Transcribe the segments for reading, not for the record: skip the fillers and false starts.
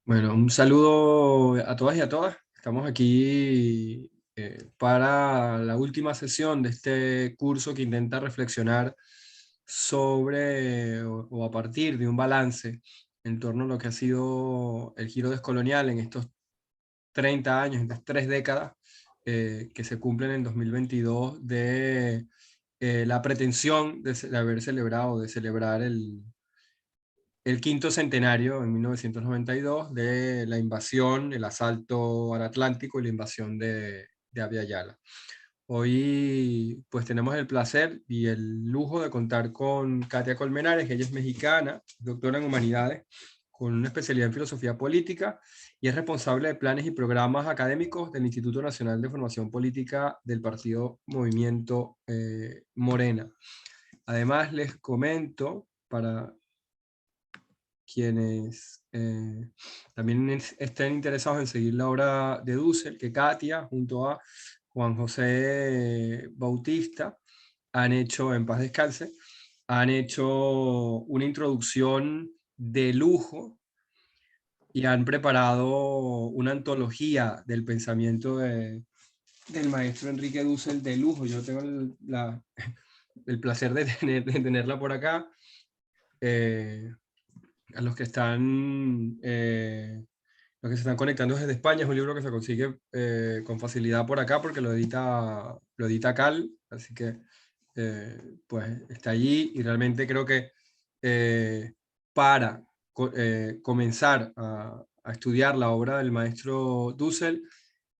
Bueno, un saludo a todas y a todas. Estamos aquí para la última sesión de este curso que intenta reflexionar sobre o a partir de un balance en torno a lo que ha sido el giro descolonial en estos 30 años, en estas 3 décadas que se cumplen en 2022 de la pretensión de haber celebrado, de celebrar el quinto centenario en 1992 de la invasión, el asalto al Atlántico y la invasión de Abya Yala. Hoy pues tenemos el placer y el lujo de contar con Katia Colmenares, que ella es mexicana, doctora en humanidades, con una especialidad en filosofía política y es responsable de planes y programas académicos del Instituto Nacional de Formación Política del Partido Movimiento Morena. Además les comento, para quienes también estén interesados en seguir la obra de Dussel, que Katia, junto a Juan José Bautista, han hecho, en paz descanse, han hecho una introducción de lujo y han preparado una antología del pensamiento del maestro Enrique Dussel de lujo. Yo tengo el placer de tenerla por acá. A los que se están conectando desde España, es un libro que se consigue con facilidad por acá porque lo edita Cal, así que pues está allí y realmente creo que para comenzar a estudiar la obra del maestro Dussel,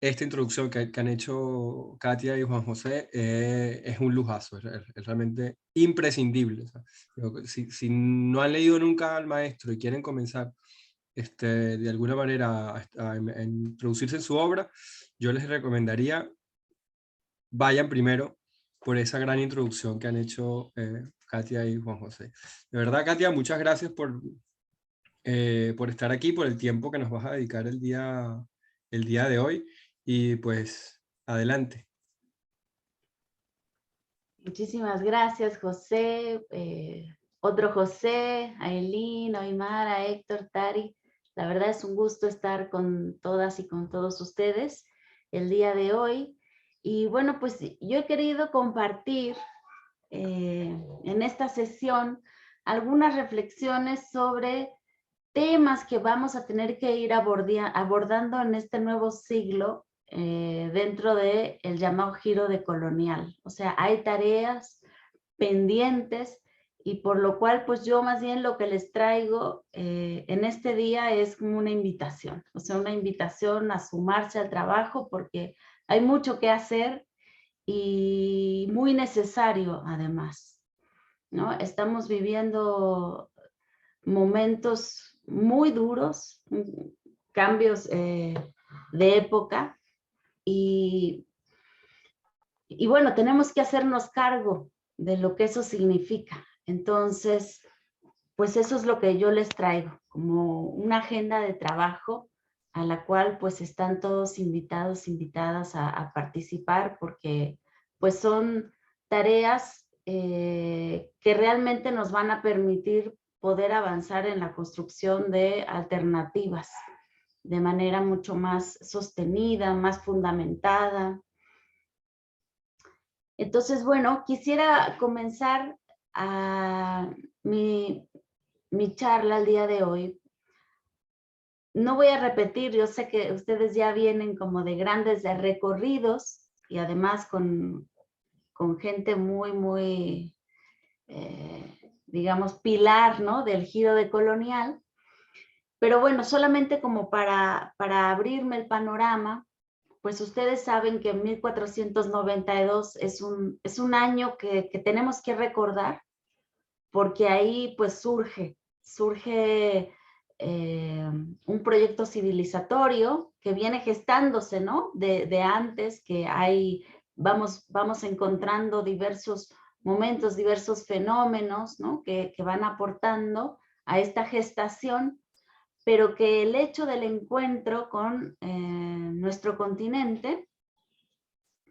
esta introducción que han hecho Katia y Juan José es un lujazo, es realmente imprescindible. O sea, si no han leído nunca al maestro y quieren comenzar de alguna manera a introducirse en su obra, yo les recomendaría vayan primero por esa gran introducción que han hecho Katia y Juan José. De verdad, Katia, muchas gracias por estar aquí, por el tiempo que nos vas a dedicar el día de hoy. Y pues, adelante. Muchísimas gracias, José, otro José, Ailín, Oimara, Héctor, Tari. La verdad es un gusto estar con todas y con todos ustedes el día de hoy. Y bueno, pues yo he querido compartir en esta sesión algunas reflexiones sobre temas que vamos a tener que ir abordando en este nuevo siglo dentro del llamado giro decolonial. O sea, hay tareas pendientes y por lo cual pues yo más bien lo que les traigo en este día es como una invitación, o sea, una invitación a sumarse al trabajo porque hay mucho que hacer y muy necesario además, ¿no? Estamos viviendo momentos muy duros, cambios de época y bueno, tenemos que hacernos cargo de lo que eso significa. Entonces, pues eso es lo que yo les traigo, como una agenda de trabajo a la cual pues están todos invitados, invitadas a participar porque pues son tareas que realmente nos van a permitir poder avanzar en la construcción de alternativas de manera mucho más sostenida, más fundamentada. Entonces, bueno, quisiera comenzar a mi charla el día de hoy. No voy a repetir, yo sé que ustedes ya vienen como de grandes recorridos y además con gente muy, digamos, pilar, ¿no? Del giro decolonial. Pero bueno, solamente como para abrirme el panorama, pues ustedes saben que 1492 es un año que tenemos que recordar porque ahí pues surge un proyecto civilizatorio que viene gestándose, ¿no? De antes, que vamos encontrando diversos momentos, diversos fenómenos, ¿no? Que van aportando a esta gestación, pero que el hecho del encuentro con nuestro continente,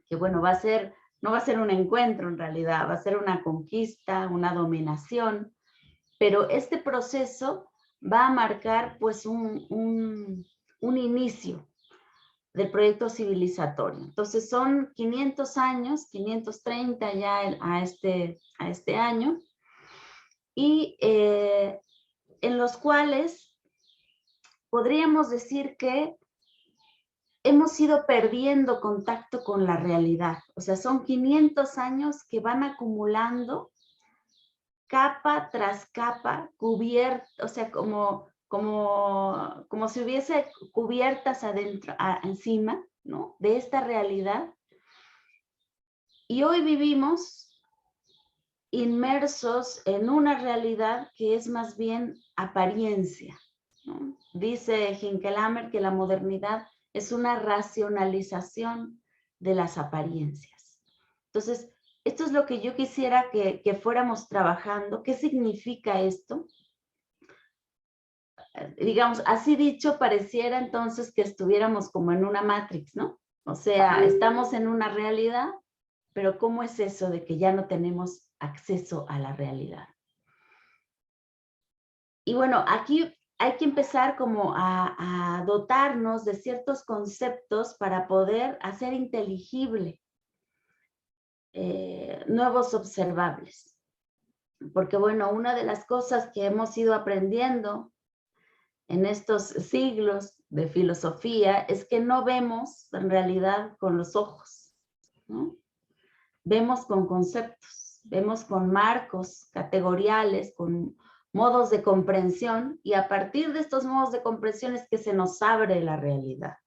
que bueno, no va a ser un encuentro en realidad, va a ser una conquista, una dominación, pero este proceso va a marcar pues un inicio del proyecto civilizatorio. Entonces son 500 años, 530 ya a este año, y en los cuales podríamos decir que hemos ido perdiendo contacto con la realidad. O sea, son 500 años que van acumulando capa tras capa, cubierta, o sea, como si hubiese cubiertas adentro, encima, ¿no? De esta realidad. Y hoy vivimos inmersos en una realidad que es más bien apariencia, ¿no? Dice Hinkelhammer que la modernidad es una racionalización de las apariencias. Entonces, esto es lo que yo quisiera que fuéramos trabajando. ¿Qué significa esto? Digamos, así dicho, pareciera entonces que estuviéramos como en una Matrix, ¿no? O sea, estamos en una realidad, pero ¿cómo es eso de que ya no tenemos acceso a la realidad? Y bueno, aquí hay que empezar como a dotarnos de ciertos conceptos para poder hacer inteligible nuevos observables. Porque bueno, una de las cosas que hemos ido aprendiendo en estos siglos de filosofía es que no vemos en realidad con los ojos, ¿no? Vemos con conceptos, vemos con marcos categoriales, con modos de comprensión, y a partir de estos modos de comprensión es que se nos abre la realidad.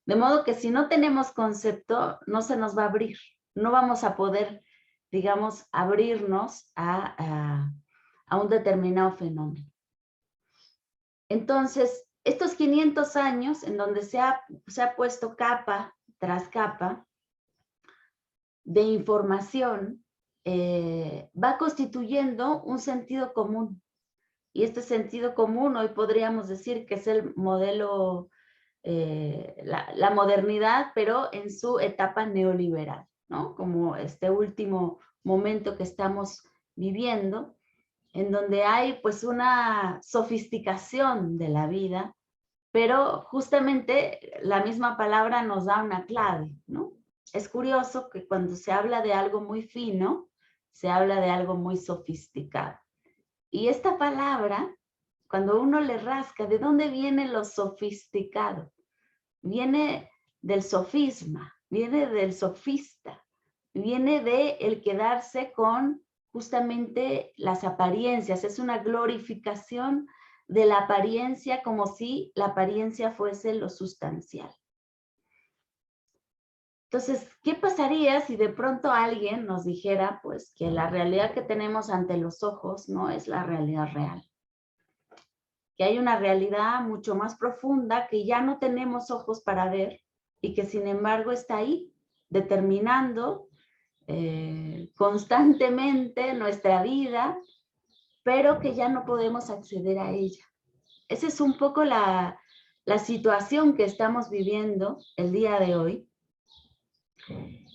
De modo que si no tenemos concepto, no se nos va a abrir, no vamos a poder, digamos, abrirnos a un determinado fenómeno. Entonces, estos 500 años en donde se ha puesto capa tras capa de información, va constituyendo un sentido común. Y este sentido común hoy podríamos decir que es el modelo, la modernidad, pero en su etapa neoliberal, ¿no? Como este último momento que estamos viviendo, en donde hay pues una sofisticación de la vida, pero justamente la misma palabra nos da una clave, ¿no? Es curioso que cuando se habla de algo muy fino, se habla de algo muy sofisticado. Y esta palabra, cuando uno le rasca, ¿de dónde viene lo sofisticado? Viene del sofisma, viene del sofista, viene de el quedarse con justamente las apariencias. Es una glorificación de la apariencia, como si la apariencia fuese lo sustancial. Entonces, ¿qué pasaría si de pronto alguien nos dijera pues que la realidad que tenemos ante los ojos no es la realidad real? Que hay una realidad mucho más profunda que ya no tenemos ojos para ver y que sin embargo está ahí, determinando constantemente nuestra vida, pero que ya no podemos acceder a ella. Esa es un poco la situación que estamos viviendo el día de hoy.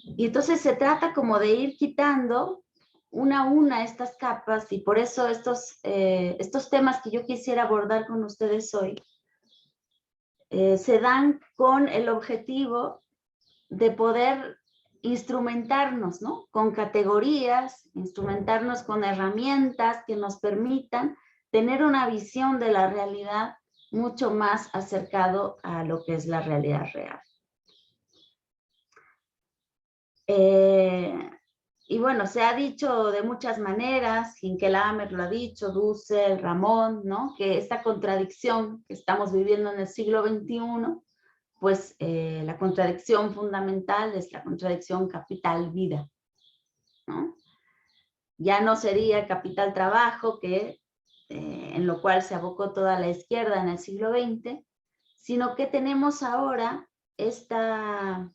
Y entonces se trata como de ir quitando una a una estas capas, y por eso estos temas que yo quisiera abordar con ustedes hoy se dan con el objetivo de poder instrumentarnos, ¿no? Con categorías, instrumentarnos con herramientas que nos permitan tener una visión de la realidad mucho más acercado a lo que es la realidad real. Y bueno, se ha dicho de muchas maneras, Hinkelhammer lo ha dicho, Dussel, Ramón, ¿no? Que esta contradicción que estamos viviendo en el siglo XXI, pues la contradicción fundamental es la contradicción capital-vida, ¿no? Ya no sería capital-trabajo, que en lo cual se abocó toda la izquierda en el siglo XX, sino que tenemos ahora esta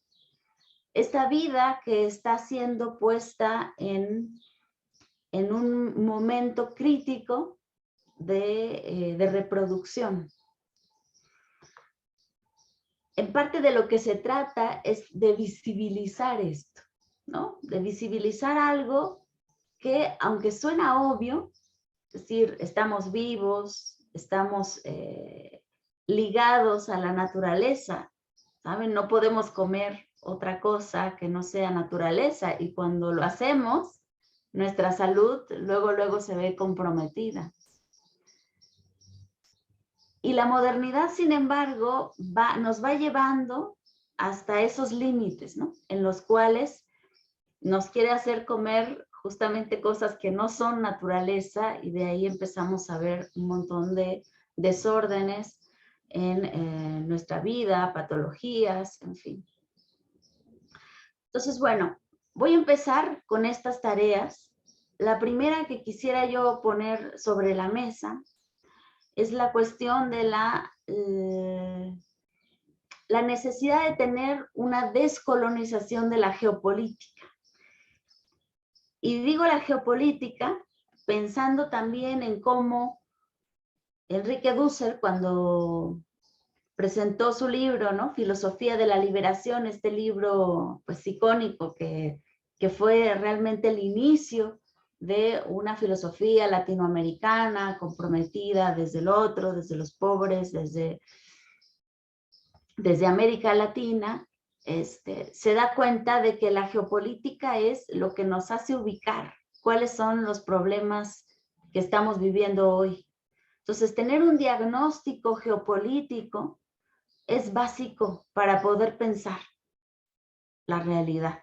vida que está siendo puesta en un momento crítico de reproducción. En parte de lo que se trata es de visibilizar esto, ¿no? De visibilizar algo que, aunque suena obvio, es decir, estamos vivos, estamos ligados a la naturaleza, ¿saben? No podemos comer otra cosa que no sea naturaleza, y cuando lo hacemos, nuestra salud luego se ve comprometida. Y la modernidad, sin embargo, nos va llevando hasta esos límites, ¿no? En los cuales nos quiere hacer comer justamente cosas que no son naturaleza, y de ahí empezamos a ver un montón de desórdenes en nuestra vida, patologías, en fin. Entonces, bueno, voy a empezar con estas tareas. La primera que quisiera yo poner sobre la mesa es la cuestión de la necesidad de tener una descolonización de la geopolítica. Y digo la geopolítica pensando también en cómo Enrique Dussel, cuando presentó su libro, ¿no? Filosofía de la Liberación, este libro pues icónico que fue realmente el inicio de una filosofía latinoamericana comprometida desde el otro, desde los pobres, desde América Latina, se da cuenta de que la geopolítica es lo que nos hace ubicar cuáles son los problemas que estamos viviendo hoy. Entonces, tener un diagnóstico geopolítico es básico para poder pensar la realidad,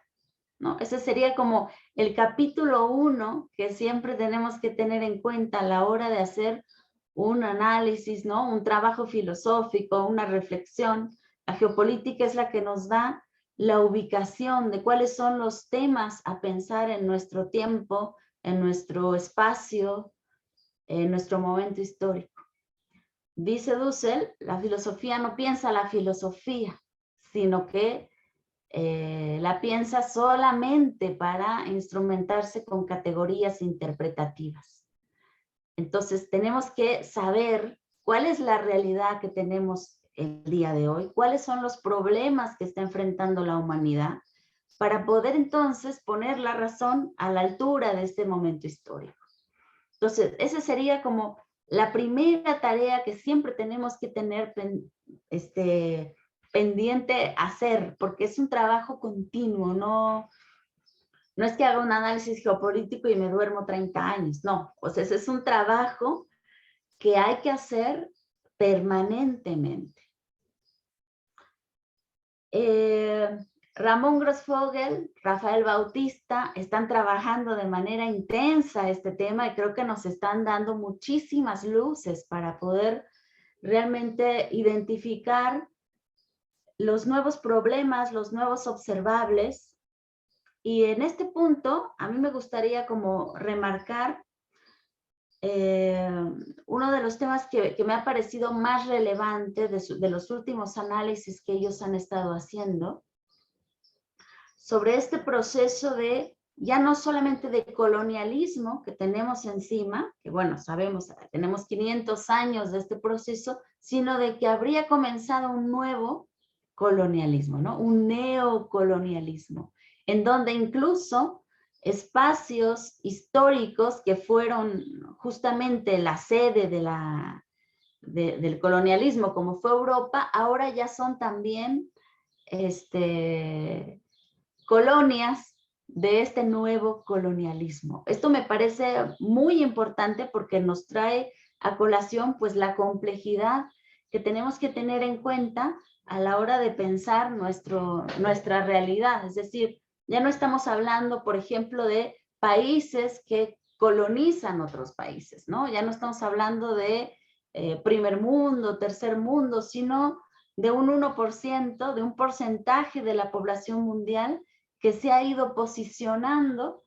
¿no? Ese sería como el capítulo 1 que siempre tenemos que tener en cuenta a la hora de hacer un análisis, ¿no? Un trabajo filosófico, una reflexión. La geopolítica es la que nos da la ubicación de cuáles son los temas a pensar en nuestro tiempo, en nuestro espacio, en nuestro momento histórico. Dice Dussel, la filosofía no piensa la filosofía, sino que la piensa solamente para instrumentarse con categorías interpretativas. Entonces, tenemos que saber cuál es la realidad que tenemos el día de hoy, cuáles son los problemas que está enfrentando la humanidad, para poder entonces poner la razón a la altura de este momento histórico. Entonces, esa sería como la primera tarea que siempre tenemos que tener pendiente hacer, porque es un trabajo continuo, no es que haga un análisis geopolítico y me duermo 30 años, no, o sea, ese es un trabajo que hay que hacer permanentemente. Ramón Grossfogel, Rafael Bautista están trabajando de manera intensa este tema, y creo que nos están dando muchísimas luces para poder realmente identificar los nuevos problemas, los nuevos observables. Y en este punto, a mí me gustaría como remarcar uno de los temas que me ha parecido más relevante de los últimos análisis que ellos han estado haciendo, sobre este proceso de, ya no solamente de colonialismo que tenemos encima, que bueno, sabemos, tenemos 500 años de este proceso, sino de que habría comenzado un nuevo colonialismo, ¿no? Un neocolonialismo, en donde incluso espacios históricos que fueron justamente la sede del colonialismo, como fue Europa, ahora ya son también colonias de este nuevo colonialismo. Esto me parece muy importante porque nos trae a colación pues la complejidad que tenemos que tener en cuenta a la hora de pensar nuestra realidad. Es decir, ya no estamos hablando, por ejemplo, de países que colonizan otros países, ¿no? Ya no estamos hablando de primer mundo, tercer mundo, sino de un 1%, de un porcentaje de la población mundial que se ha ido posicionando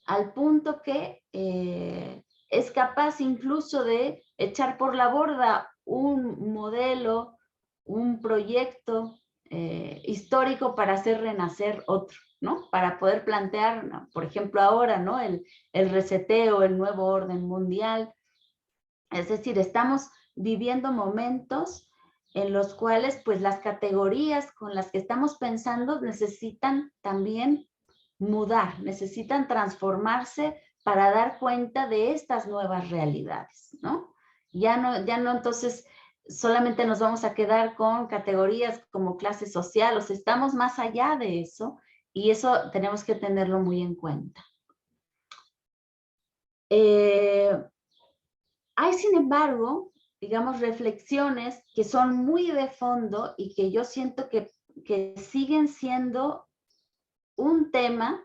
al punto que es capaz incluso de echar por la borda un modelo, un proyecto histórico para hacer renacer otro, ¿no? Para poder plantear, por ejemplo, ahora, ¿no? El reseteo, el nuevo orden mundial. Es decir, estamos viviendo momentos en los cuales pues las categorías con las que estamos pensando necesitan también mudar, necesitan transformarse para dar cuenta de estas nuevas realidades, ¿no? Ya no entonces solamente nos vamos a quedar con categorías como clase social, o sea, estamos más allá de eso y eso tenemos que tenerlo muy en cuenta. Hay, sin embargo, digamos, reflexiones que son muy de fondo y que yo siento que siguen siendo un tema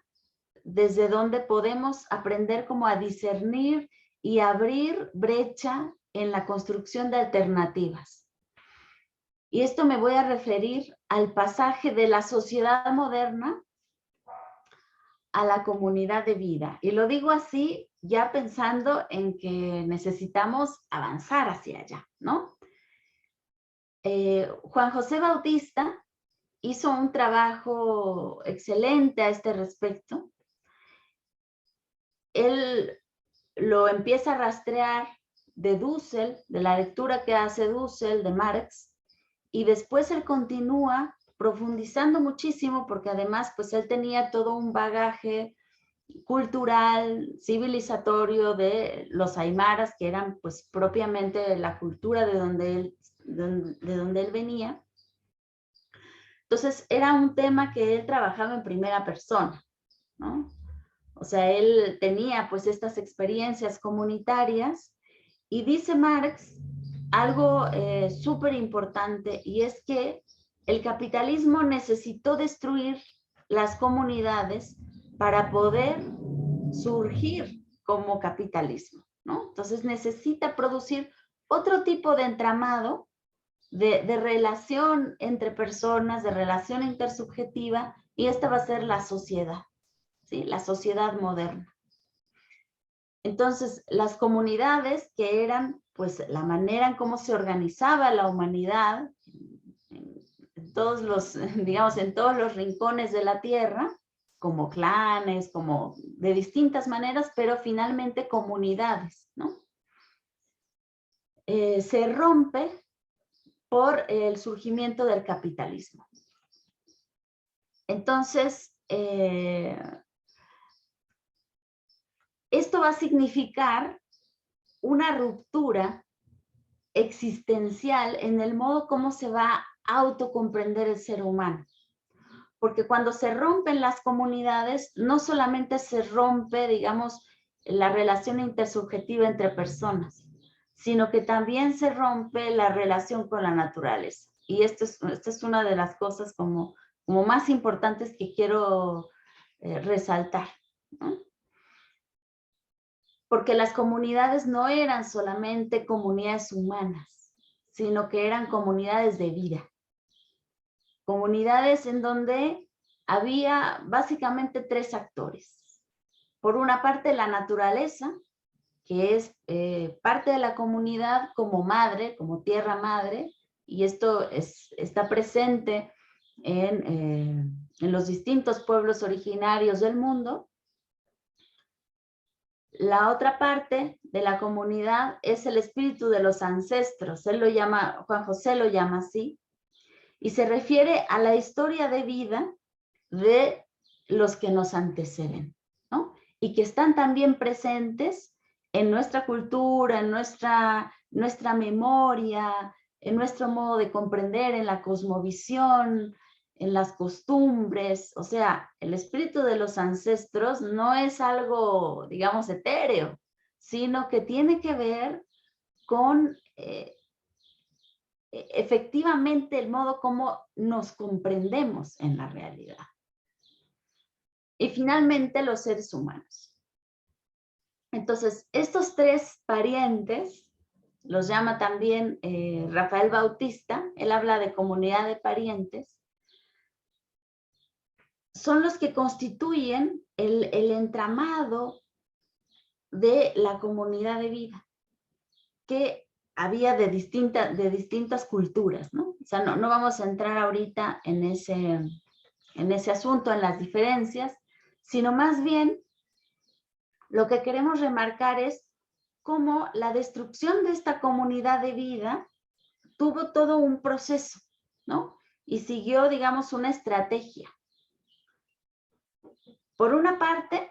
desde donde podemos aprender como a discernir y abrir brecha en la construcción de alternativas. Y esto me voy a referir al pasaje de la sociedad moderna a la comunidad de vida. Y lo digo así ya pensando en que necesitamos avanzar hacia allá, ¿no? Juan José Bautista hizo un trabajo excelente a este respecto. Él lo empieza a rastrear de Dussel, de la lectura que hace Dussel de Marx, y después él continúa profundizando muchísimo porque además pues él tenía todo un bagaje cultural, civilizatorio de los aymaras, que eran pues propiamente la cultura de donde él venía. Entonces era un tema que él trabajaba en primera persona, ¿no? O sea, él tenía pues estas experiencias comunitarias y dice Marx algo súper importante, y es que el capitalismo necesitó destruir las comunidades para poder surgir como capitalismo, ¿no? Entonces necesita producir otro tipo de entramado de relación entre personas, de relación intersubjetiva, y esta va a ser la sociedad, ¿sí? La sociedad moderna. Entonces, las comunidades, que eran pues la manera en cómo se organizaba la humanidad, en todos los, digamos, en todos los rincones de la tierra, como clanes, como de distintas maneras, pero finalmente comunidades, ¿no? Se rompe por el surgimiento del capitalismo. Entonces, esto va a significar una ruptura existencial en el modo como se va a autocomprender el ser humano. Porque cuando se rompen las comunidades, no solamente se rompe, digamos, la relación intersubjetiva entre personas, sino que también se rompe la relación con la naturaleza. Y esta es una de las cosas como más importantes que quiero resaltar, ¿no? Porque las comunidades no eran solamente comunidades humanas, sino que eran comunidades de vida. Comunidades en donde había básicamente tres actores. Por una parte, la naturaleza, que es parte de la comunidad como madre, como tierra madre, y esto está presente en los distintos pueblos originarios del mundo. La otra parte de la comunidad es el espíritu de los ancestros. Él lo llama, Juan José lo llama así, y se refiere a la historia de vida de los que nos anteceden, ¿no? Y que están también presentes en nuestra cultura, en nuestra memoria, en nuestro modo de comprender, en la cosmovisión, en las costumbres. O sea, el espíritu de los ancestros no es algo, digamos, etéreo, sino que tiene que ver con efectivamente el modo como nos comprendemos en la realidad. Y finalmente los seres humanos. Entonces, estos tres parientes, los llama también Rafael Bautista, él habla de comunidad de parientes, son los que constituyen el entramado de la comunidad de vida, que había de distintas culturas, ¿no? O sea, no vamos a entrar ahorita en ese asunto, en las diferencias, sino más bien lo que queremos remarcar es cómo la destrucción de esta comunidad de vida tuvo todo un proceso, ¿no? Y siguió, digamos, una estrategia. Por una parte,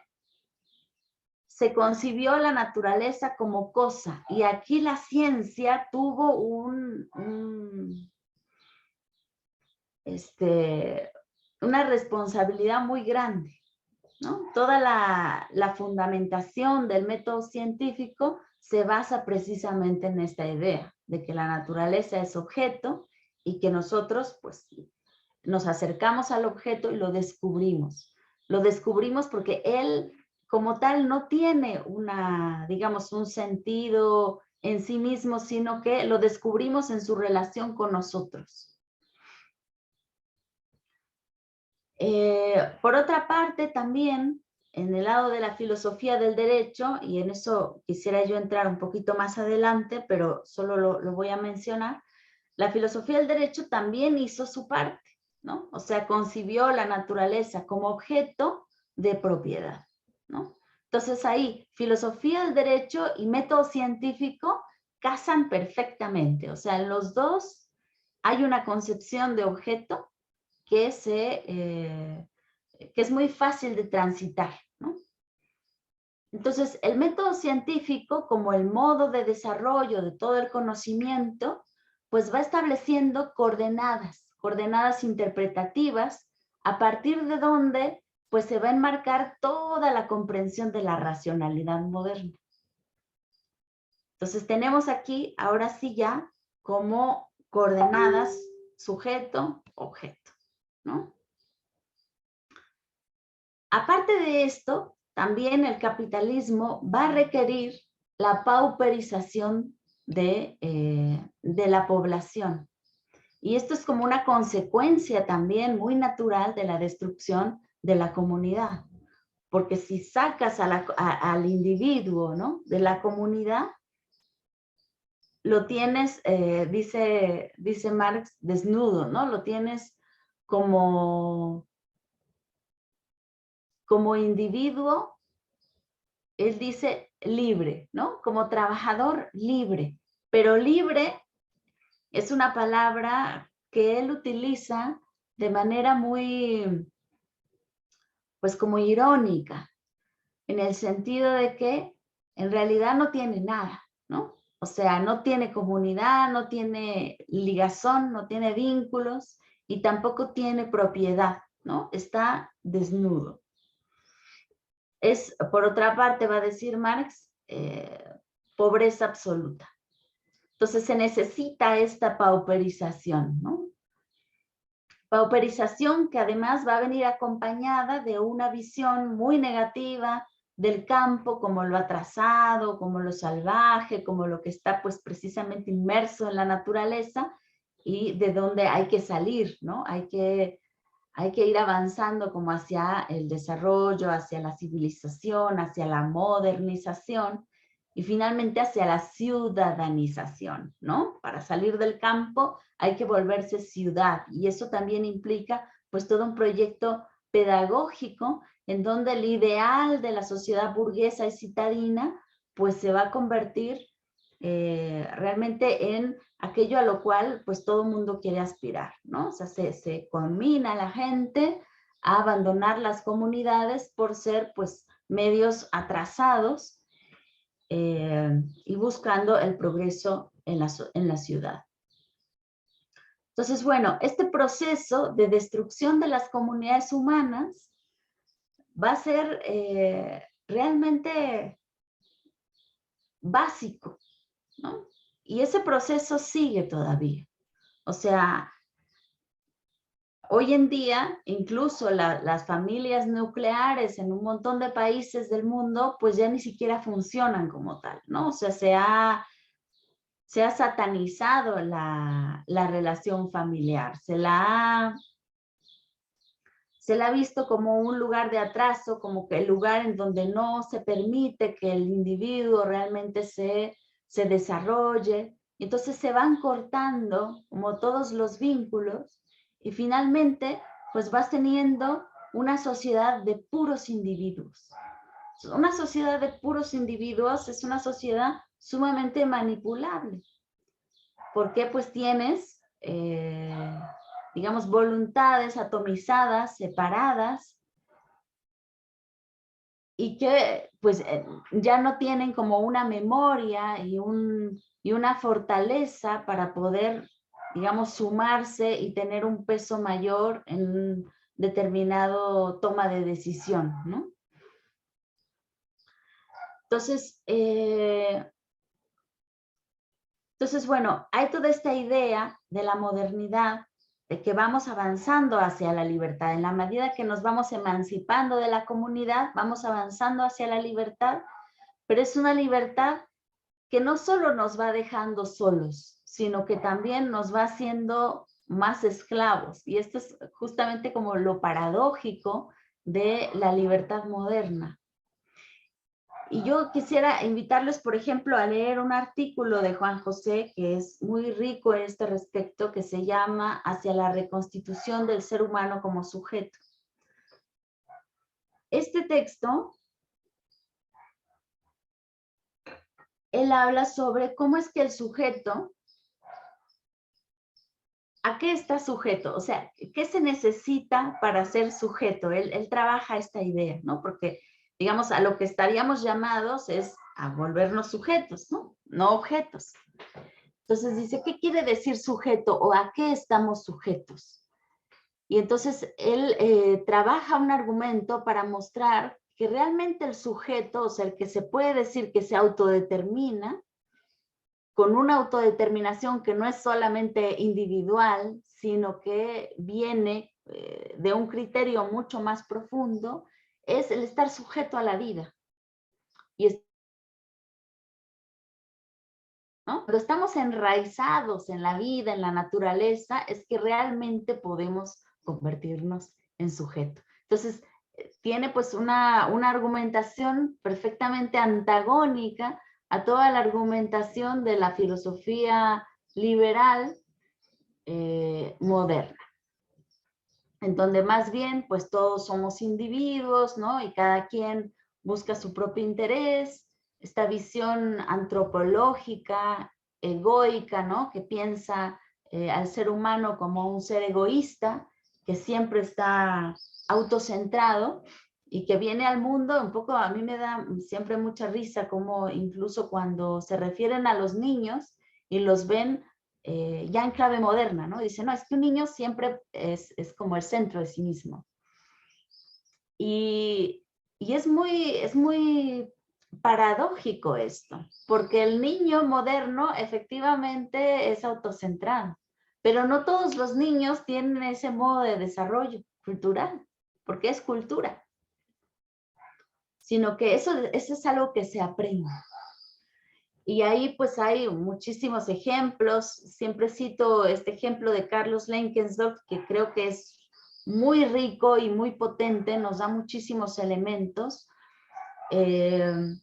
se concibió la naturaleza como cosa, y aquí la ciencia tuvo una responsabilidad muy grande, ¿no? Toda la fundamentación del método científico se basa precisamente en esta idea de que la naturaleza es objeto y que nosotros, pues, nos acercamos al objeto y lo descubrimos. Lo descubrimos porque él, como tal, no tiene digamos, un sentido en sí mismo, sino que lo descubrimos en su relación con nosotros. Por otra parte, también, en el lado de la filosofía del derecho, y en eso quisiera yo entrar un poquito más adelante, pero solo lo voy a mencionar, la filosofía del derecho también hizo su parte, ¿no? O sea, concibió la naturaleza como objeto de propiedad, ¿no? Entonces ahí, filosofía del derecho y método científico casan perfectamente. O sea, en los dos hay una concepción de objeto que es muy fácil de transitar, ¿no? Entonces, el método científico, como el modo de desarrollo de todo el conocimiento, pues va estableciendo coordenadas interpretativas, a partir de donde pues se va a enmarcar toda la comprensión de la racionalidad moderna. Entonces tenemos aquí, ahora sí ya, como coordenadas sujeto, objeto, ¿no? Aparte de esto, también el capitalismo va a requerir la pauperización de la población. Y esto es como una consecuencia también muy natural de la destrucción de la comunidad. Porque si sacas al individuo, ¿no?, de la comunidad, lo tienes, dice Marx, desnudo, ¿no? Lo tienes como individuo, él dice libre, ¿no? Como trabajador libre. Pero libre es una palabra que él utiliza de manera muy, pues como irónica, en el sentido de que en realidad no tiene nada, ¿no? O sea, no tiene comunidad, no tiene ligazón, no tiene vínculos y tampoco tiene propiedad, ¿no? Está desnudo. Es, por otra parte, va a decir Marx, pobreza absoluta. Entonces se necesita esta pauperización, ¿no? Pauperización que además va a venir acompañada de una visión muy negativa del campo como lo atrasado, como lo salvaje, como lo que está pues precisamente inmerso en la naturaleza y de donde hay que salir, ¿no? Hay que ir avanzando como hacia el desarrollo, hacia la civilización, hacia la modernización y finalmente hacia la ciudadanización, ¿no? Para salir del campo hay que volverse ciudad y eso también implica pues todo un proyecto pedagógico en donde el ideal de la sociedad burguesa y citadina pues se va a convertir realmente en aquello a lo cual pues todo el mundo quiere aspirar, ¿no? O sea, se conmina a la gente a abandonar las comunidades por ser pues medios atrasados y buscando el progreso en la ciudad. Entonces, bueno, este proceso de destrucción de las comunidades humanas va a ser realmente básico, ¿no? Y ese proceso sigue todavía. O sea, hoy en día, incluso las familias nucleares en un montón de países del mundo, pues ya ni siquiera funcionan como tal, ¿no? O sea, se ha satanizado la relación familiar, se la ha visto como un lugar de atraso, como que el lugar en donde no se permite que el individuo realmente se desarrolle. Entonces se van cortando como todos los vínculos y finalmente pues vas teniendo una sociedad de puros individuos. Una sociedad de puros individuos es una sociedad sumamente manipulable. Porque pues tienes, digamos, voluntades atomizadas, separadas, y que pues ya no tienen como una memoria y una fortaleza para poder, digamos, sumarse y tener un peso mayor en determinado toma de decisión, ¿no? Entonces, bueno, hay toda esta idea de la modernidad, de que vamos avanzando hacia la libertad. En la medida que nos vamos emancipando de la comunidad, vamos avanzando hacia la libertad, pero es una libertad que no solo nos va dejando solos, sino que también nos va haciendo más esclavos. Y esto es justamente como lo paradójico de la libertad moderna. Y yo quisiera invitarles, por ejemplo, a leer un artículo de Juan José, que es muy rico en este respecto, que se llama Hacia la reconstitución del ser humano como sujeto. Este texto, él habla sobre cómo es que el sujeto, ¿a qué está sujeto? O sea, ¿qué se necesita para ser sujeto? Él trabaja esta idea, ¿no? Porque, digamos, a lo que estaríamos llamados es a volvernos sujetos, ¿no? No objetos. Entonces dice, ¿qué quiere decir sujeto o a qué estamos sujetos? Y entonces él trabaja un argumento para mostrar que realmente el sujeto, o sea, el que se puede decir que se autodetermina, con una autodeterminación que no es solamente individual, sino que viene de un criterio mucho más profundo, es el estar sujeto a la vida. Y ¿no? Cuando estamos enraizados en la vida, en la naturaleza, es que realmente podemos convertirnos en sujeto. Entonces, tiene pues una argumentación perfectamente antagónica a toda la argumentación de la filosofía liberal moderna, en donde más bien pues todos somos individuos, ¿no? Y cada quien busca su propio interés, esta visión antropológica, egoica, ¿no? Que piensa al ser humano como un ser egoísta, que siempre está autocentrado y que viene al mundo, un poco a mí me da siempre mucha risa como incluso cuando se refieren a los niños y los ven ya en clave moderna, ¿no? Dice, no, es que un niño siempre es como el centro de sí mismo. Y es muy paradójico esto, porque el niño moderno efectivamente es autocentrado, pero no todos los niños tienen ese modo de desarrollo cultural, porque es cultura, sino que eso es algo que se aprende. Y ahí pues hay muchísimos ejemplos. Siempre cito este ejemplo de Carlos Lenkensdorf, que creo que es muy rico y muy potente, nos da muchísimos elementos. Él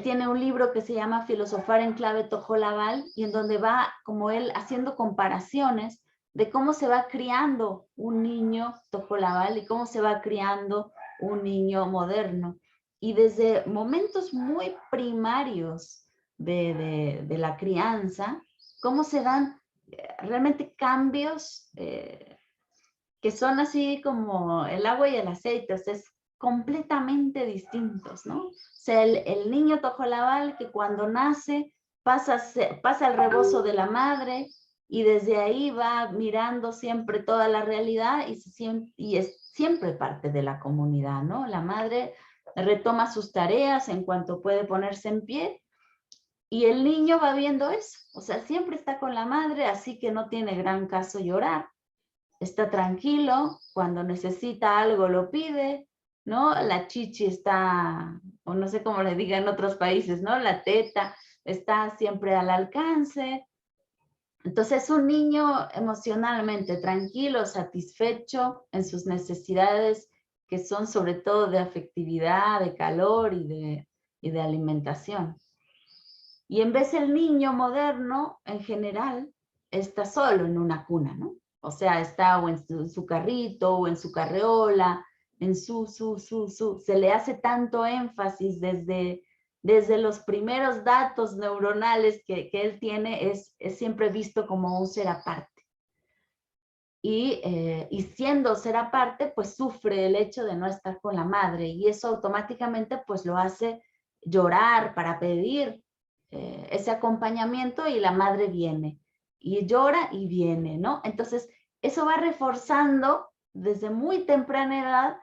tiene un libro que se llama Filosofar en clave Tojolabal, y en donde va como él haciendo comparaciones de cómo se va criando un niño Tojolabal y cómo se va criando un niño moderno. Y desde momentos muy primarios de la crianza, cómo se dan realmente cambios que son así como el agua y el aceite, o sea, es completamente distintos, ¿no? O sea, el niño tojolabal que cuando nace pasa el rebozo de la madre y desde ahí va mirando siempre toda la realidad y es siempre parte de la comunidad, ¿no? La madre retoma sus tareas en cuanto puede ponerse en pie y el niño va viendo eso, o sea, siempre está con la madre, así que no tiene gran caso llorar. Está tranquilo, cuando necesita algo lo pide, ¿no? La chichi está, o no sé cómo le digan en otros países, ¿no? La teta está siempre al alcance. Entonces es un niño emocionalmente tranquilo, satisfecho en sus necesidades, que son sobre todo de afectividad, de calor y de alimentación. Y en vez el niño moderno, en general, está solo en una cuna, ¿no? O sea, está o en su carrito o en su carreola, en se le hace tanto énfasis desde los primeros datos neuronales que él tiene, es siempre visto como un ser aparte. y siendo ser aparte, pues sufre el hecho de no estar con la madre y eso automáticamente pues lo hace llorar para pedir ese acompañamiento y la madre viene y llora y viene, ¿no? Entonces, eso va reforzando desde muy temprana edad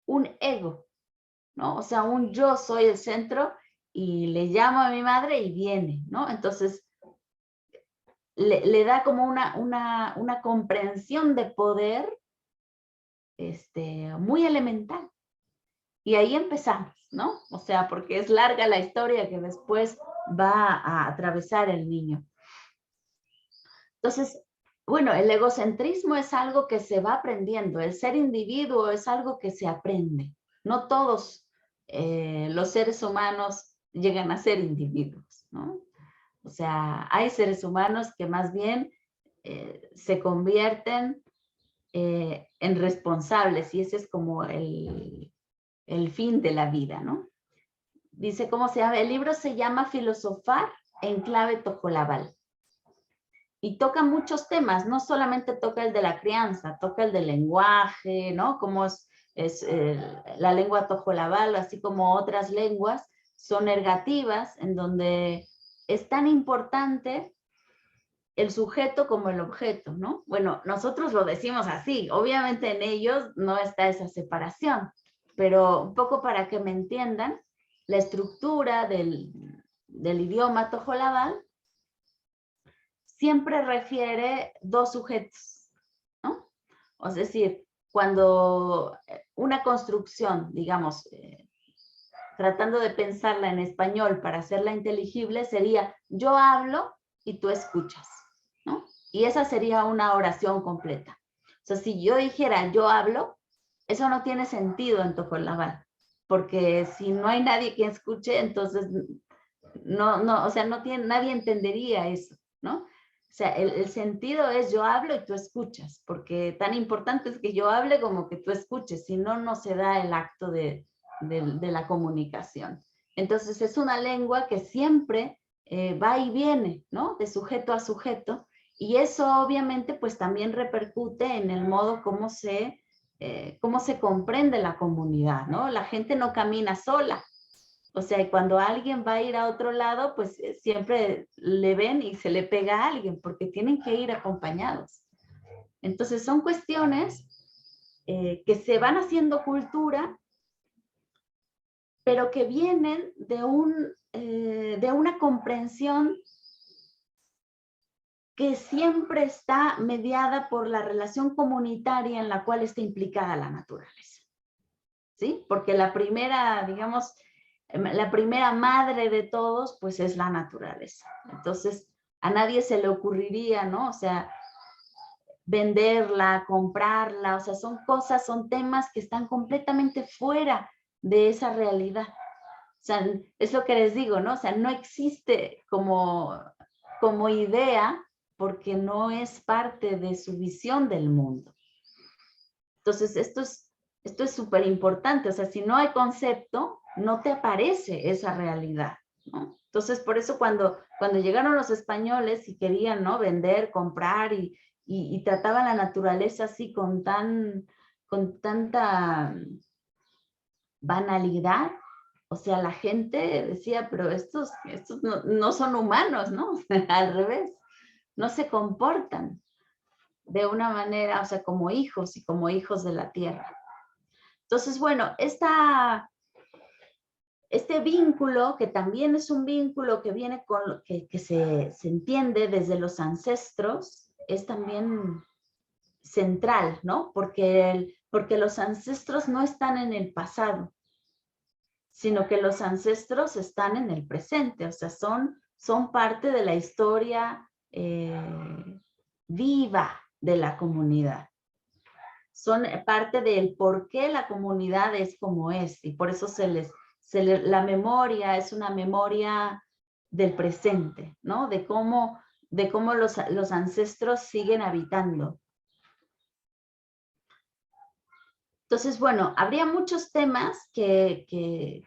un ego, ¿no? O sea, un yo soy el centro y le llamo a mi madre y viene, ¿no? Entonces, le da como una comprensión de poder muy elemental. Y ahí empezamos, ¿no? O sea, porque es larga la historia que después va a atravesar el niño. Entonces, bueno, el egocentrismo es algo que se va aprendiendo, el ser individuo es algo que se aprende. No todos los seres humanos llegan a ser individuos, ¿no? O sea, hay seres humanos que más bien se convierten en responsables y ese es como el fin de la vida, ¿no? Dice, ¿cómo se llama? El libro se llama Filosofar en clave tojolabal. Y toca muchos temas, no solamente toca el de la crianza, toca el del lenguaje, ¿no? Cómo la lengua tojolabal, así como otras lenguas, son ergativas, en donde es tan importante el sujeto como el objeto, ¿no? Bueno, nosotros lo decimos así, obviamente en ellos no está esa separación, pero un poco para que me entiendan, la estructura del idioma tojolabal siempre refiere dos sujetos, ¿no? Es decir, cuando una construcción, digamos, tratando de pensarla en español para hacerla inteligible, sería yo hablo y tú escuchas, ¿no? Y esa sería una oración completa. O sea, si yo dijera yo hablo, eso no tiene sentido en tojolabal, porque si no hay nadie que escuche, entonces no, o sea, nadie entendería eso, ¿no? O sea, el sentido es yo hablo y tú escuchas, porque tan importante es que yo hable como que tú escuches, si no, no se da el acto de la comunicación. Entonces es una lengua que siempre va y viene, ¿no? De sujeto a sujeto, y eso obviamente pues también repercute en el modo cómo se comprende la comunidad, ¿no? La gente no camina sola, o sea, y cuando alguien va a ir a otro lado, pues siempre le ven y se le pega a alguien porque tienen que ir acompañados. Entonces son cuestiones que se van haciendo cultura, pero que vienen de una comprensión que siempre está mediada por la relación comunitaria en la cual está implicada la naturaleza. ¿Sí? Porque la primera, digamos, la primera madre de todos, pues es la naturaleza. Entonces, a nadie se le ocurriría, ¿no? O sea, venderla, comprarla, o sea, son cosas, son temas que están completamente fuera de esa realidad. O sea, es lo que les digo, ¿no? O sea, no existe como idea porque no es parte de su visión del mundo. Entonces, esto es súper importante, o sea, si no hay concepto, no te aparece esa realidad, ¿no? Entonces, por eso cuando llegaron los españoles y querían, ¿no? Vender, comprar y trataban la naturaleza así con tanta banalidad, o sea, la gente decía, pero estos no son humanos, ¿no? Al revés, no se comportan de una manera, o sea, como hijos y como hijos de la tierra. Entonces, bueno, este vínculo, que también es un vínculo que viene que se entiende desde los ancestros, es también central, ¿no? Porque los ancestros no están en el pasado, sino que los ancestros están en el presente, o sea, son parte de la historia viva de la comunidad. Son parte del por qué la comunidad es como es, y por eso la memoria es una memoria del presente, ¿no? De cómo los ancestros siguen habitando. Entonces, bueno, habría muchos temas que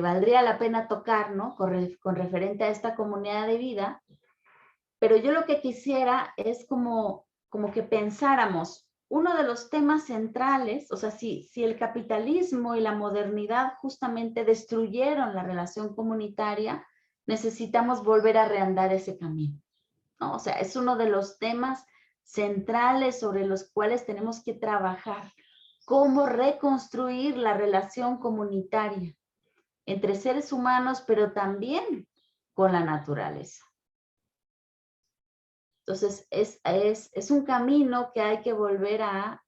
valdría la pena tocar, ¿no? Con referente a esta comunidad de vida, pero yo lo que quisiera es como como que pensáramos, uno de los temas centrales, o sea, si el capitalismo y la modernidad justamente destruyeron la relación comunitaria, necesitamos volver a reandar ese camino, ¿no? O sea, es uno de los temas centrales sobre los cuales tenemos que trabajar. Cómo reconstruir la relación comunitaria entre seres humanos, pero también con la naturaleza. Entonces, es un camino que hay que volver a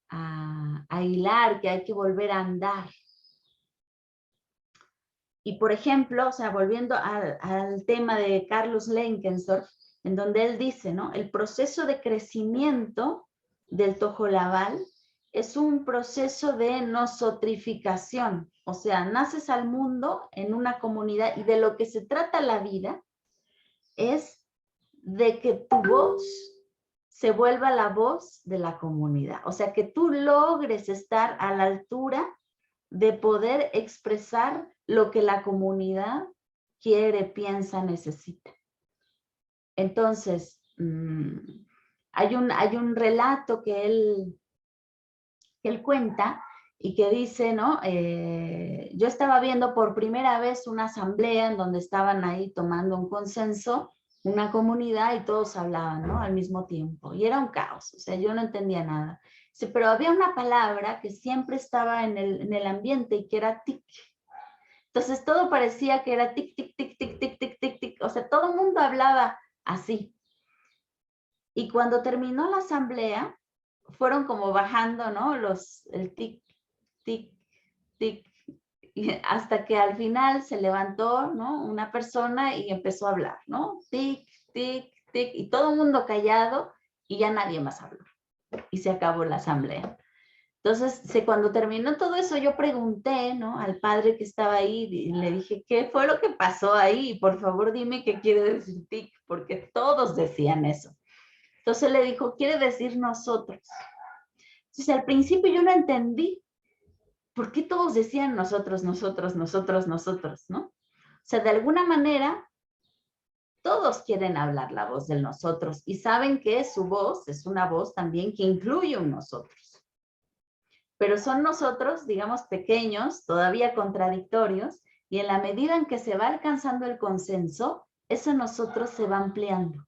hilar, que hay que volver a andar. Y por ejemplo, o sea, volviendo al tema de Carlos Lenkensdorf, en donde él dice, ¿no? El proceso de crecimiento del tojolabal es un proceso de nosotrificación. O sea, naces al mundo en una comunidad y de lo que se trata la vida es de que tu voz se vuelva la voz de la comunidad. O sea, que tú logres estar a la altura de poder expresar lo que la comunidad quiere, piensa, necesita. Entonces, hay un relato que él cuenta y que dice, ¿no? Yo estaba viendo por primera vez una asamblea en donde estaban ahí tomando un consenso, una comunidad, y todos hablaban, ¿no? Al mismo tiempo. Y era un caos, o sea, yo no entendía nada. Dice, pero había una palabra que siempre estaba en el ambiente y que era tic. Entonces todo parecía que era tic, tic, tic, tic, tic, tic, tic, tic. O sea, todo el mundo hablaba así. Y cuando terminó la asamblea, fueron como bajando, ¿no? El tic, tic, tic, y hasta que al final se levantó, ¿no? Una persona y empezó a hablar, ¿no? Tic, tic, tic, y todo el mundo callado y ya nadie más habló. Y se acabó la asamblea. Entonces, cuando terminó todo eso, yo pregunté, ¿no? Al padre que estaba ahí y le dije, ¿qué fue lo que pasó ahí? Por favor, dime qué quiere decir tic, porque todos decían eso. Entonces le dijo, quiere decir nosotros. Entonces, al principio yo no entendí por qué todos decían nosotros, nosotros, nosotros, nosotros, ¿no? O sea, de alguna manera, todos quieren hablar la voz del nosotros y saben que su voz es una voz también que incluye un nosotros. Pero son nosotros, digamos, pequeños, todavía contradictorios, y en la medida en que se va alcanzando el consenso, ese nosotros se va ampliando.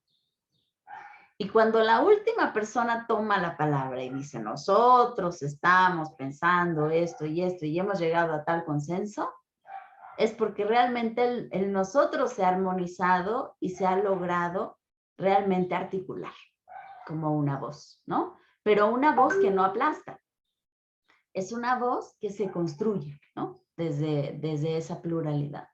Y cuando la última persona toma la palabra y dice, nosotros estamos pensando esto y hemos llegado a tal consenso, es porque realmente el nosotros se ha armonizado y se ha logrado realmente articular como una voz, ¿no? Pero una voz que no aplasta. Es una voz que se construye, ¿no? Desde esa pluralidad.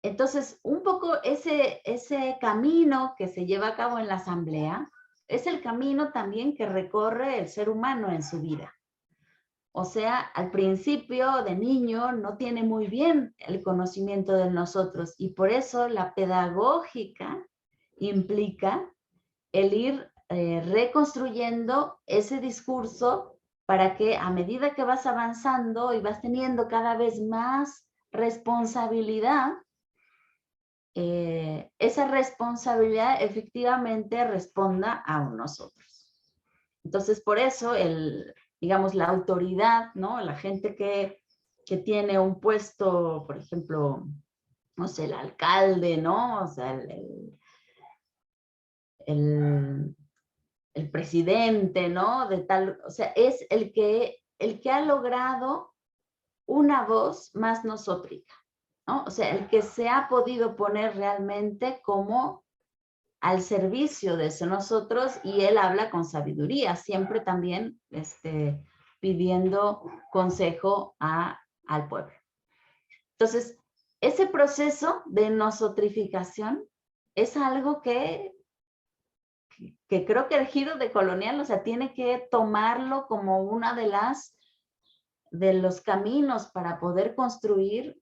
Entonces, un poco ese camino que se lleva a cabo en la asamblea es el camino también que recorre el ser humano en su vida. O sea, al principio de niño no tiene muy bien el conocimiento de nosotros y por eso la pedagógica implica el ir reconstruyendo ese discurso para que a medida que vas avanzando y vas teniendo cada vez más responsabilidad, esa responsabilidad efectivamente responda a nosotros. Entonces, por eso, digamos, la autoridad, ¿no? La gente que tiene un puesto, por ejemplo, no sé, el alcalde, ¿no? O sea, el presidente, ¿no? De tal, o sea, es el que ha logrado una voz más nosótrica, ¿no? O sea, el que se ha podido poner realmente como al servicio de nosotros y él habla con sabiduría, siempre también pidiendo consejo al pueblo. Entonces, ese proceso de nosotrificación es algo que creo que el giro de colonial, o sea, tiene que tomarlo como una de los caminos para poder construir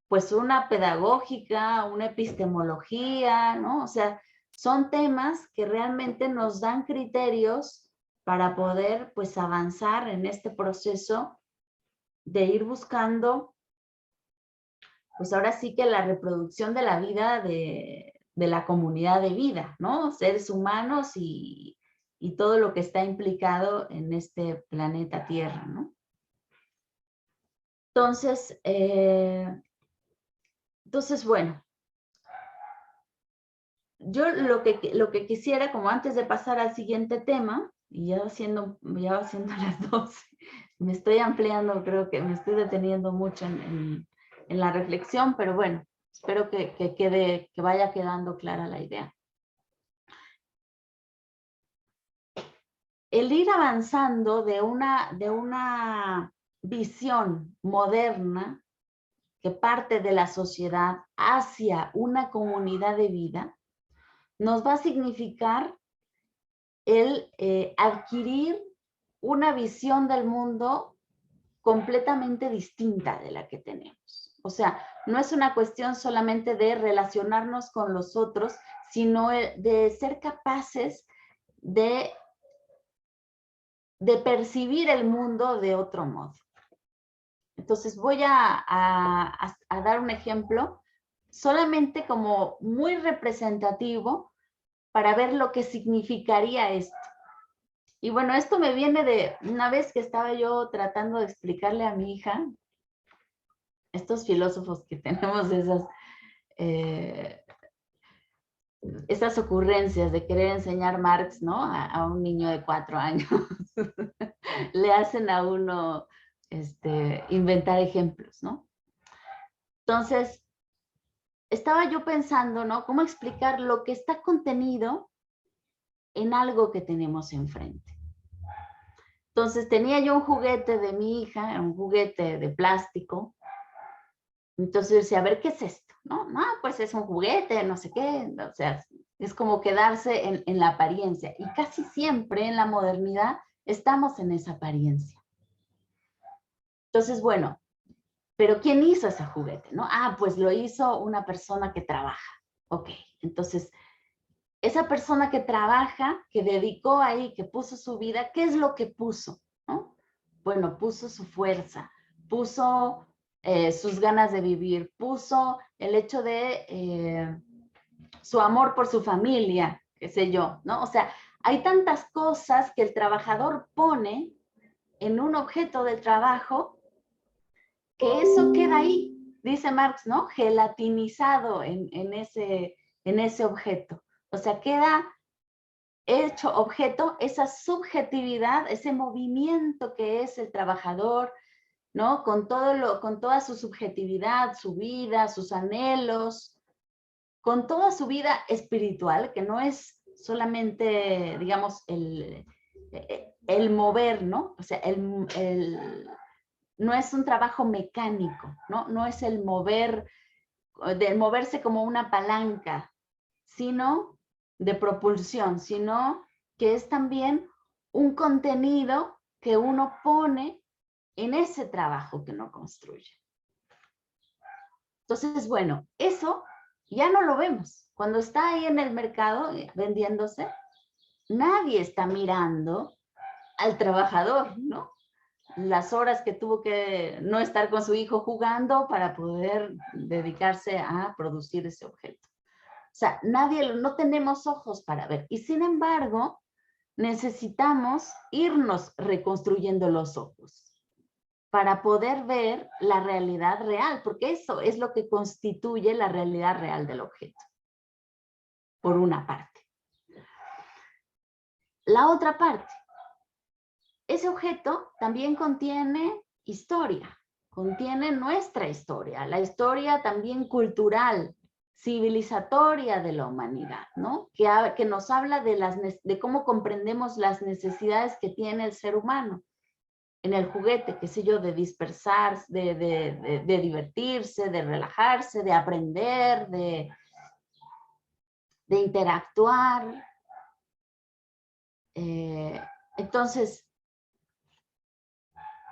pues una pedagógica, una epistemología, ¿no? O sea, son temas que realmente nos dan criterios para poder pues avanzar en este proceso de ir buscando, pues ahora sí que la reproducción de la vida de la comunidad de vida, ¿no? Seres humanos y y todo lo que está implicado en este planeta Tierra, ¿no? Entonces, bueno, yo lo que quisiera, como antes de pasar al siguiente tema, y ya va siendo las 12, me estoy ampliando, creo que me estoy deteniendo mucho en la reflexión, pero bueno, espero que vaya quedando clara la idea. El ir avanzando de una visión moderna que parte de la sociedad hacia una comunidad de vida, nos va a significar el adquirir una visión del mundo completamente distinta de la que tenemos. O sea, no es una cuestión solamente de relacionarnos con los otros, sino de ser capaces de percibir el mundo de otro modo. Entonces voy a dar un ejemplo solamente como muy representativo para ver lo que significaría esto. Y bueno, esto me viene de una vez que estaba yo tratando de explicarle a mi hija, estos filósofos que tenemos esas ocurrencias de querer enseñar Marx, ¿no? A un niño de 4 años. Le hacen a uno inventar ejemplos, ¿no? Entonces, estaba yo pensando, ¿no? ¿Cómo explicar lo que está contenido en algo que tenemos enfrente? Entonces, tenía yo un juguete de mi hija, un juguete de plástico. Entonces, yo decía, a ver, ¿qué es esto? No, pues es un juguete, no sé qué. O sea, es como quedarse en la apariencia. Y casi siempre en la modernidad estamos en esa apariencia. Entonces, bueno, ¿pero quién hizo ese juguete, no? Pues lo hizo una persona que trabaja. Ok, entonces, esa persona que trabaja, que dedicó ahí, que puso su vida, ¿qué es lo que puso? ¿No? Bueno, puso su fuerza, puso sus ganas de vivir, puso el hecho de su amor por su familia, qué sé yo, ¿no? O sea, hay tantas cosas que el trabajador pone en un objeto del trabajo que eso queda ahí, dice Marx, ¿no? Gelatinizado en ese objeto. O sea, queda hecho objeto esa subjetividad, ese movimiento que es el trabajador, ¿no? Con toda su subjetividad, su vida, sus anhelos, con toda su vida espiritual, que no es solamente, digamos, el mover, ¿no? O sea, no es un trabajo mecánico, ¿no? No es el moverse como una palanca, sino de propulsión, sino que es también un contenido que uno pone en ese trabajo que uno construye. Entonces, bueno, eso ya no lo vemos. Cuando está ahí en el mercado vendiéndose, nadie está mirando al trabajador, ¿no? Las horas que tuvo que no estar con su hijo jugando para poder dedicarse a producir ese objeto. O sea, no tenemos ojos para ver. Y sin embargo, necesitamos irnos reconstruyendo los ojos para poder ver la realidad real, porque eso es lo que constituye la realidad real del objeto, por una parte. La otra parte, ese objeto también contiene historia, contiene nuestra historia, la historia también cultural, civilizatoria de la humanidad, ¿no? Que nos habla de cómo comprendemos las necesidades que tiene el ser humano en el juguete, qué sé yo, de dispersarse, de divertirse, de relajarse, de aprender, de interactuar. Entonces,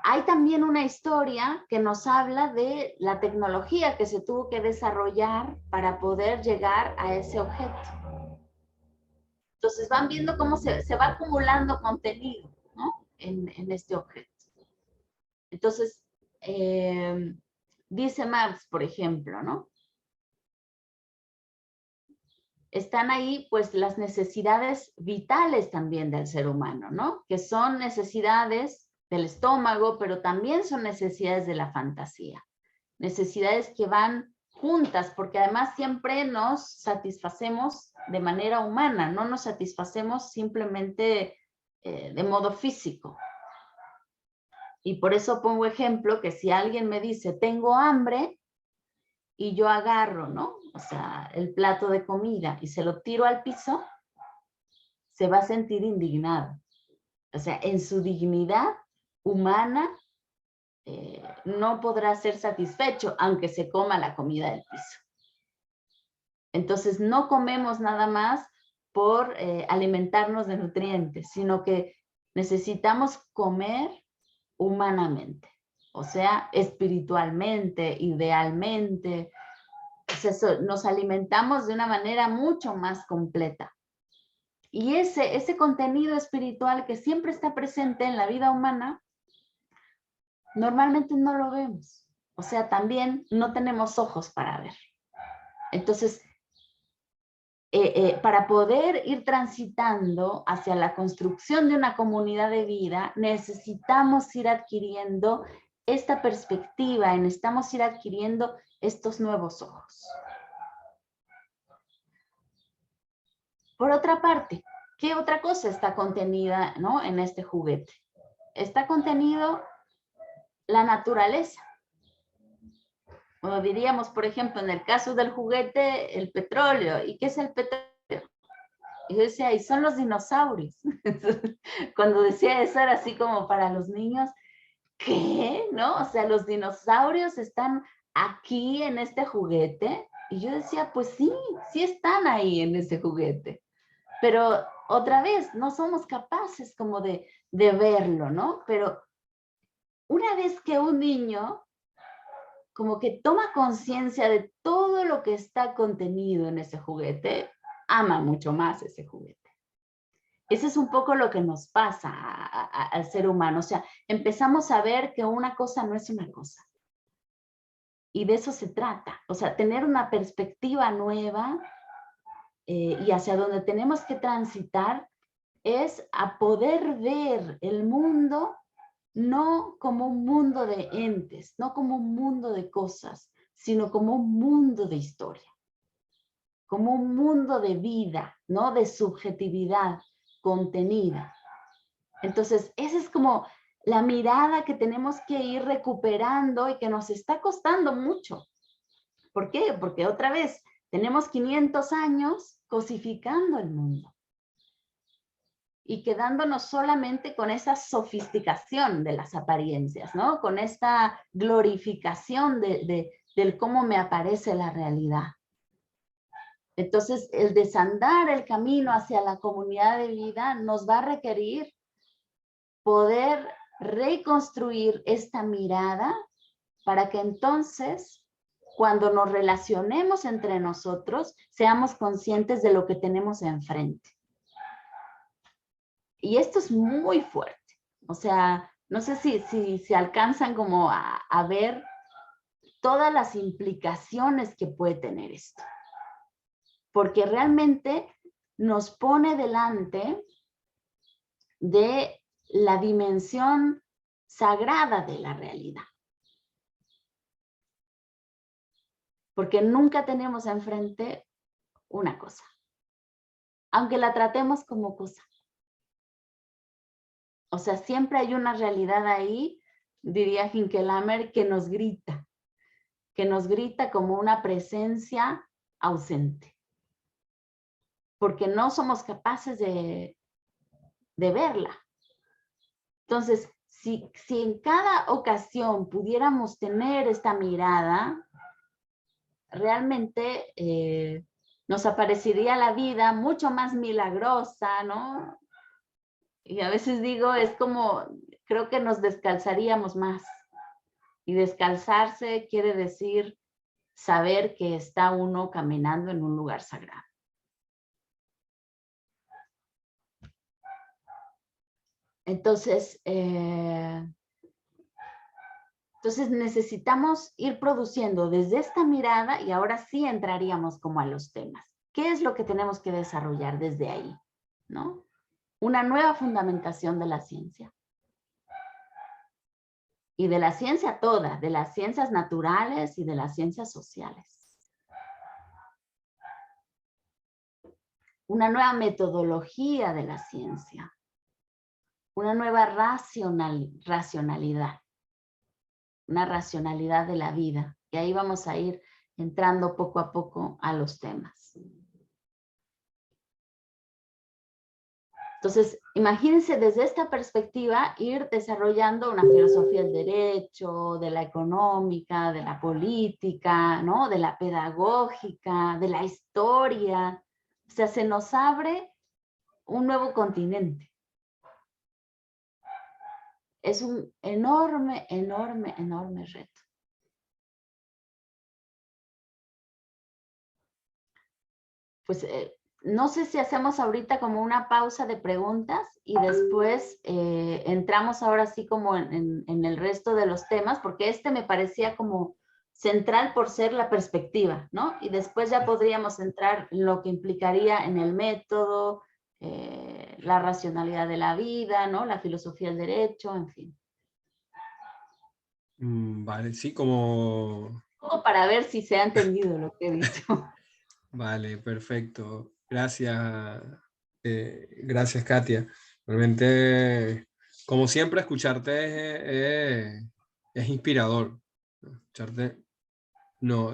hay también una historia que nos habla de la tecnología que se tuvo que desarrollar para poder llegar a ese objeto. Entonces van viendo cómo se va acumulando contenido, ¿no? en este objeto. Entonces, dice Marx, por ejemplo, ¿no? están ahí pues las necesidades vitales también del ser humano, ¿no? Que son necesidades del estómago, pero también son necesidades de la fantasía. Necesidades que van juntas, porque además siempre nos satisfacemos de manera humana, no nos satisfacemos simplemente de modo físico. Y por eso pongo ejemplo que si alguien me dice, tengo hambre, y yo agarro, ¿no? O sea, el plato de comida y se lo tiro al piso, se va a sentir indignado. O sea, en su dignidad humana no podrá ser satisfecho, aunque se coma la comida del piso. Entonces, no comemos nada más por alimentarnos de nutrientes, sino que necesitamos comer humanamente, o sea, espiritualmente, idealmente. O sea, nos alimentamos de una manera mucho más completa. Y ese contenido espiritual que siempre está presente en la vida humana, normalmente no lo vemos. O sea, también no tenemos ojos para ver. Entonces, para poder ir transitando hacia la construcción de una comunidad de vida, necesitamos ir adquiriendo esta perspectiva, necesitamos ir adquiriendo estos nuevos ojos. Por otra parte, ¿qué otra cosa está contenida, ¿no?, en este juguete? Está contenido la naturaleza. O diríamos, por ejemplo, en el caso del juguete, el petróleo. ¿Y qué es el petróleo? Y yo decía, y son los dinosaurios. Cuando decía eso era así como para los niños, ¿qué? ¿No? O sea, los dinosaurios están aquí en este juguete. Y yo decía, pues sí, sí están ahí en ese juguete. Pero otra vez, no somos capaces como de verlo, ¿no? Pero una vez que un niño como que toma conciencia de todo lo que está contenido en ese juguete, ama mucho más ese juguete. Ese es un poco lo que nos pasa al ser humano. O sea, empezamos a ver que una cosa no es una cosa. Y de eso se trata. O sea, tener una perspectiva nueva y hacia donde tenemos que transitar es a poder ver el mundo no como un mundo de entes, no como un mundo de cosas, sino como un mundo de historia, como un mundo de vida, ¿no? De subjetividad contenida. Entonces, esa es como la mirada que tenemos que ir recuperando y que nos está costando mucho. ¿Por qué? Porque otra vez, tenemos 500 años cosificando el mundo y quedándonos solamente con esa sofisticación de las apariencias, ¿no? Con esta glorificación del cómo me aparece la realidad. Entonces, el desandar el camino hacia la comunidad de vida nos va a requerir poder reconstruir esta mirada para que entonces, cuando nos relacionemos entre nosotros, seamos conscientes de lo que tenemos enfrente. Y esto es muy fuerte. O sea, no sé si alcanzan como a ver todas las implicaciones que puede tener esto. Porque realmente nos pone delante de la dimensión sagrada de la realidad. Porque nunca tenemos enfrente una cosa, aunque la tratemos como cosa. O sea, siempre hay una realidad ahí, diría Hinckelhammer, que nos grita como una presencia ausente. Porque no somos capaces de verla. Entonces, si en cada ocasión pudiéramos tener esta mirada, realmente nos aparecería la vida mucho más milagrosa, ¿no? Y a veces digo, es como, creo que nos descalzaríamos más. Y descalzarse quiere decir saber que está uno caminando en un lugar sagrado. Entonces, necesitamos ir produciendo desde esta mirada y ahora sí entraríamos como a los temas. ¿qué es lo que tenemos que desarrollar desde ahí? ¿No? Una nueva fundamentación de la ciencia. Y de la ciencia toda, de las ciencias naturales y de las ciencias sociales. Una nueva metodología de la ciencia. Una nueva racionalidad. Una racionalidad de la vida. Y ahí vamos a ir entrando poco a poco a los temas. Entonces, imagínense desde esta perspectiva ir desarrollando una filosofía del derecho, de la económica, de la política, ¿no? De la pedagógica, de la historia. O sea, se nos abre un nuevo continente. Es un enorme, enorme, enorme reto. Pues no sé si hacemos ahorita como una pausa de preguntas y después entramos ahora sí como en el resto de los temas, porque este me parecía como central por ser la perspectiva, ¿no? Y después ya podríamos entrar en lo que implicaría en el método, la racionalidad de la vida, ¿no? La filosofía del derecho, en fin. Vale, sí, como... Como para ver si se ha entendido lo que he dicho. Vale, perfecto. Gracias, gracias Katia. Realmente, como siempre, escucharte es inspirador. Escucharte, no,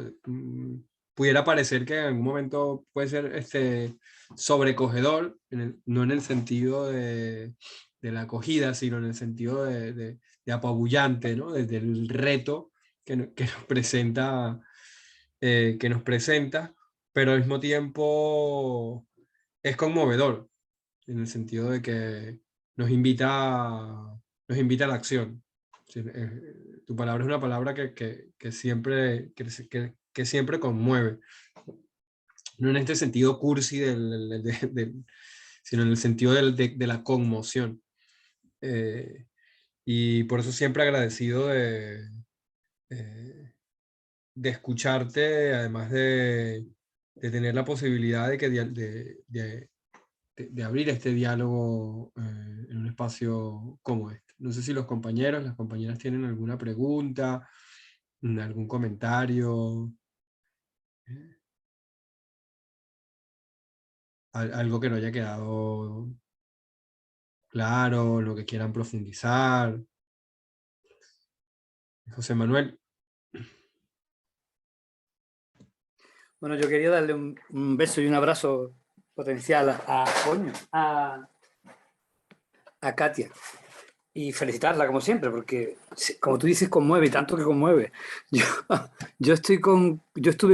pudiera parecer que en algún momento puede ser sobrecogedor, no en el sentido de la acogida, sino en el sentido de apabullante, ¿no? Desde el reto que nos presenta, pero al mismo tiempo es conmovedor, en el sentido de que nos invita a la acción. Sí, tu palabra es una palabra que siempre conmueve. No en este sentido cursi, sino en el sentido de la conmoción. Y por eso siempre agradecido de escucharte, además de tener la posibilidad de abrir este diálogo en un espacio como este. No sé si los compañeros, las compañeras tienen alguna pregunta, algún comentario, algo que no haya quedado claro, lo que quieran profundizar. José Manuel. Bueno, yo quería darle un beso y un abrazo potencial a Katia y felicitarla como siempre, porque como tú dices, conmueve y tanto que conmueve. Yo estuve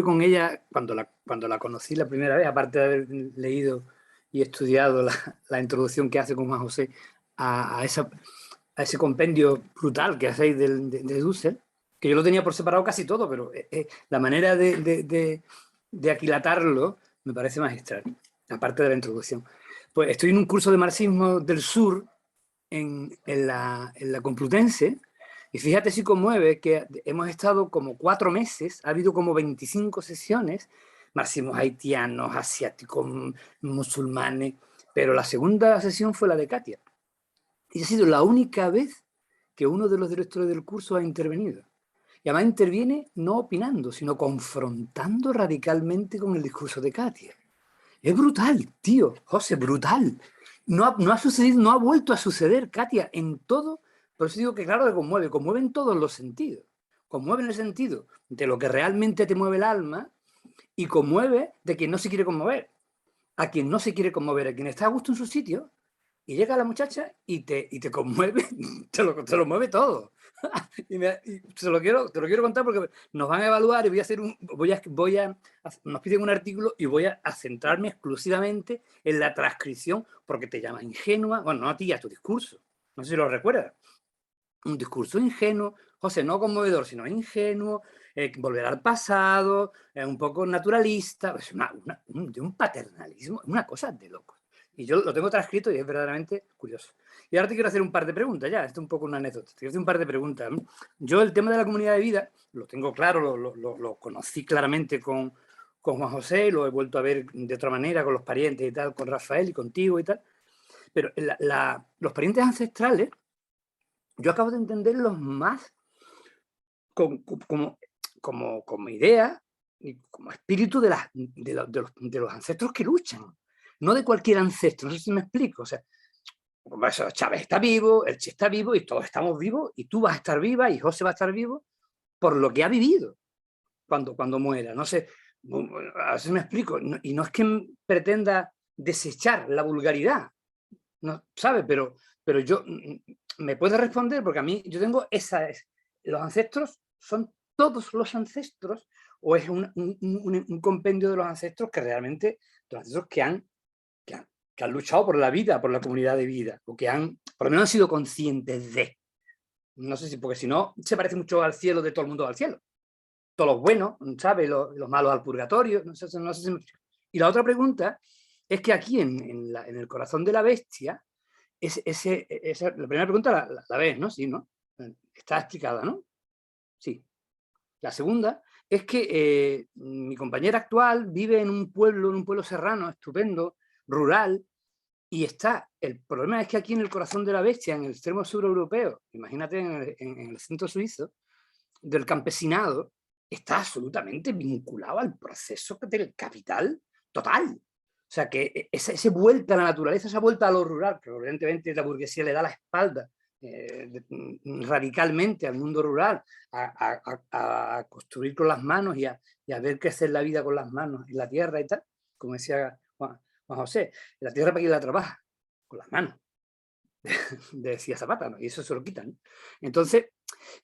con ella cuando la conocí la primera vez, aparte de haber leído y estudiado la introducción que hace con Juan José a ese compendio brutal que hacéis de Dussel, que yo lo tenía por separado casi todo, pero la manera de aquilatarlo me parece magistral, aparte de la introducción. Pues estoy en un curso de marxismo del sur en la Complutense, y fíjate si conmueve que hemos estado como 4 meses, ha habido como 25 sesiones, marxismos haitianos, asiáticos, musulmanes, pero la segunda sesión fue la de Katia. Y ha sido la única vez que uno de los directores del curso ha intervenido. Y además interviene no opinando, sino confrontando radicalmente con el discurso de Katia. Es brutal, tío, José, brutal. No ha sucedido, no ha vuelto a suceder, Katia, en todo. Por eso digo que claro que conmueve en todos los sentidos. Conmueve en el sentido de lo que realmente te mueve el alma y conmueve de quien no se quiere conmover. A quien no se quiere conmover, a quien está a gusto en su sitio, y llega la muchacha y te conmueve, te lo mueve todo. y te lo quiero contar porque nos van a evaluar y nos piden un artículo y voy a centrarme exclusivamente en la transcripción porque te llama ingenua, bueno, no a ti, a tu discurso. No sé si lo recuerdas. Un discurso ingenuo, José, no conmovedor, sino ingenuo, volver al pasado, un poco naturalista, es de un paternalismo, una cosa de locos. Y yo lo tengo transcrito y es verdaderamente curioso. Y ahora te quiero hacer un par de preguntas, ya, esto es un poco una anécdota. Te quiero hacer un par de preguntas. Yo el tema de la comunidad de vida lo tengo claro, lo conocí claramente con con Juan José, lo he vuelto a ver de otra manera con los parientes y tal, con Rafael y contigo y tal. Pero los parientes ancestrales, yo acabo de entenderlos más como idea y como espíritu de los ancestros que luchan, no de cualquier ancestro, no sé si me explico. O sea, Chávez está vivo, el Che está vivo y todos estamos vivos y tú vas a estar viva y José va a estar vivo por lo que ha vivido cuando muera. No sé, a ver si me explico. Y no es que pretenda desechar la vulgaridad, no, ¿sabe? Pero yo, me puede responder porque a mí, yo tengo los ancestros son todos los ancestros o es un compendio de los ancestros que realmente, los ancestros que han luchado por la vida, por la comunidad de vida, o que por lo menos han sido conscientes de. No sé si, porque si no, se parece mucho al cielo de todo el mundo al cielo. Todos los buenos, ¿sabes? Los malos al purgatorio. No sé si me... Y la otra pregunta es que aquí, en el corazón de la bestia, la primera pregunta la ves, ¿no? Sí, ¿no? Está explicada, ¿no? Sí. La segunda es que mi compañera actual vive en un pueblo serrano, estupendo, rural, y el problema es que aquí en el corazón de la bestia, en el extremo sur europeo, imagínate en el centro suizo, del campesinado, está absolutamente vinculado al proceso del capital total. O sea, que esa vuelta a la naturaleza, esa vuelta a lo rural, que evidentemente la burguesía le da la espalda radicalmente al mundo rural, a construir con las manos y a ver crecer la vida con las manos en la tierra y tal, como decía Juan José, la tierra para quien la trabaja, con las manos, decía Zapata, ¿no? Y eso se lo quitan. Entonces,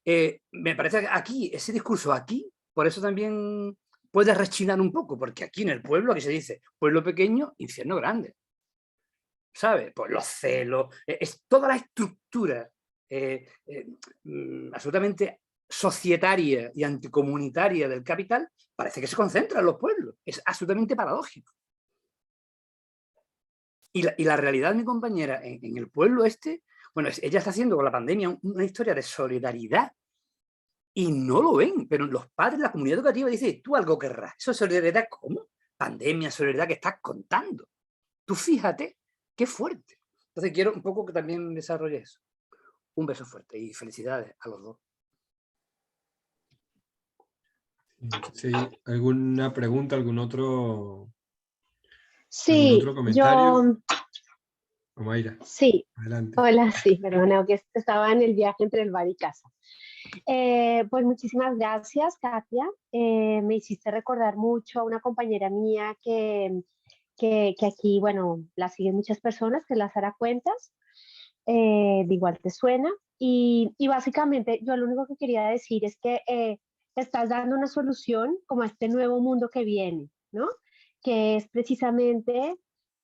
me parece que aquí, ese discurso aquí, por eso también puede rechinar un poco, porque aquí en el pueblo, aquí se dice, pueblo pequeño, infierno grande. ¿Sabes? Pues los celos, es toda la estructura absolutamente societaria y anticomunitaria del capital, parece que se concentra en los pueblos. Es absolutamente paradójico. Y la realidad de mi compañera en el pueblo este, bueno, ella está haciendo con la pandemia una historia de solidaridad y no lo ven, pero los padres, la comunidad educativa dice, tú algo querrás. ¿Eso es solidaridad cómo? Pandemia, solidaridad que estás contando. Tú fíjate qué fuerte. Entonces quiero un poco que también desarrolle eso. Un beso fuerte y felicidades a los dos. Sí, ¿alguna pregunta, algún otro Sí, comentario? Mayra, sí, adelante. hola, sí, perdona, que estaba en el viaje entre el bar y casa. Pues muchísimas gracias, Katia. Me hiciste recordar mucho a una compañera mía que aquí, bueno, la siguen muchas personas, que es la Sara Cuentas, de igual te suena. Y básicamente yo lo único que quería decir es que estás dando una solución como a este nuevo mundo que viene, ¿no? Que es precisamente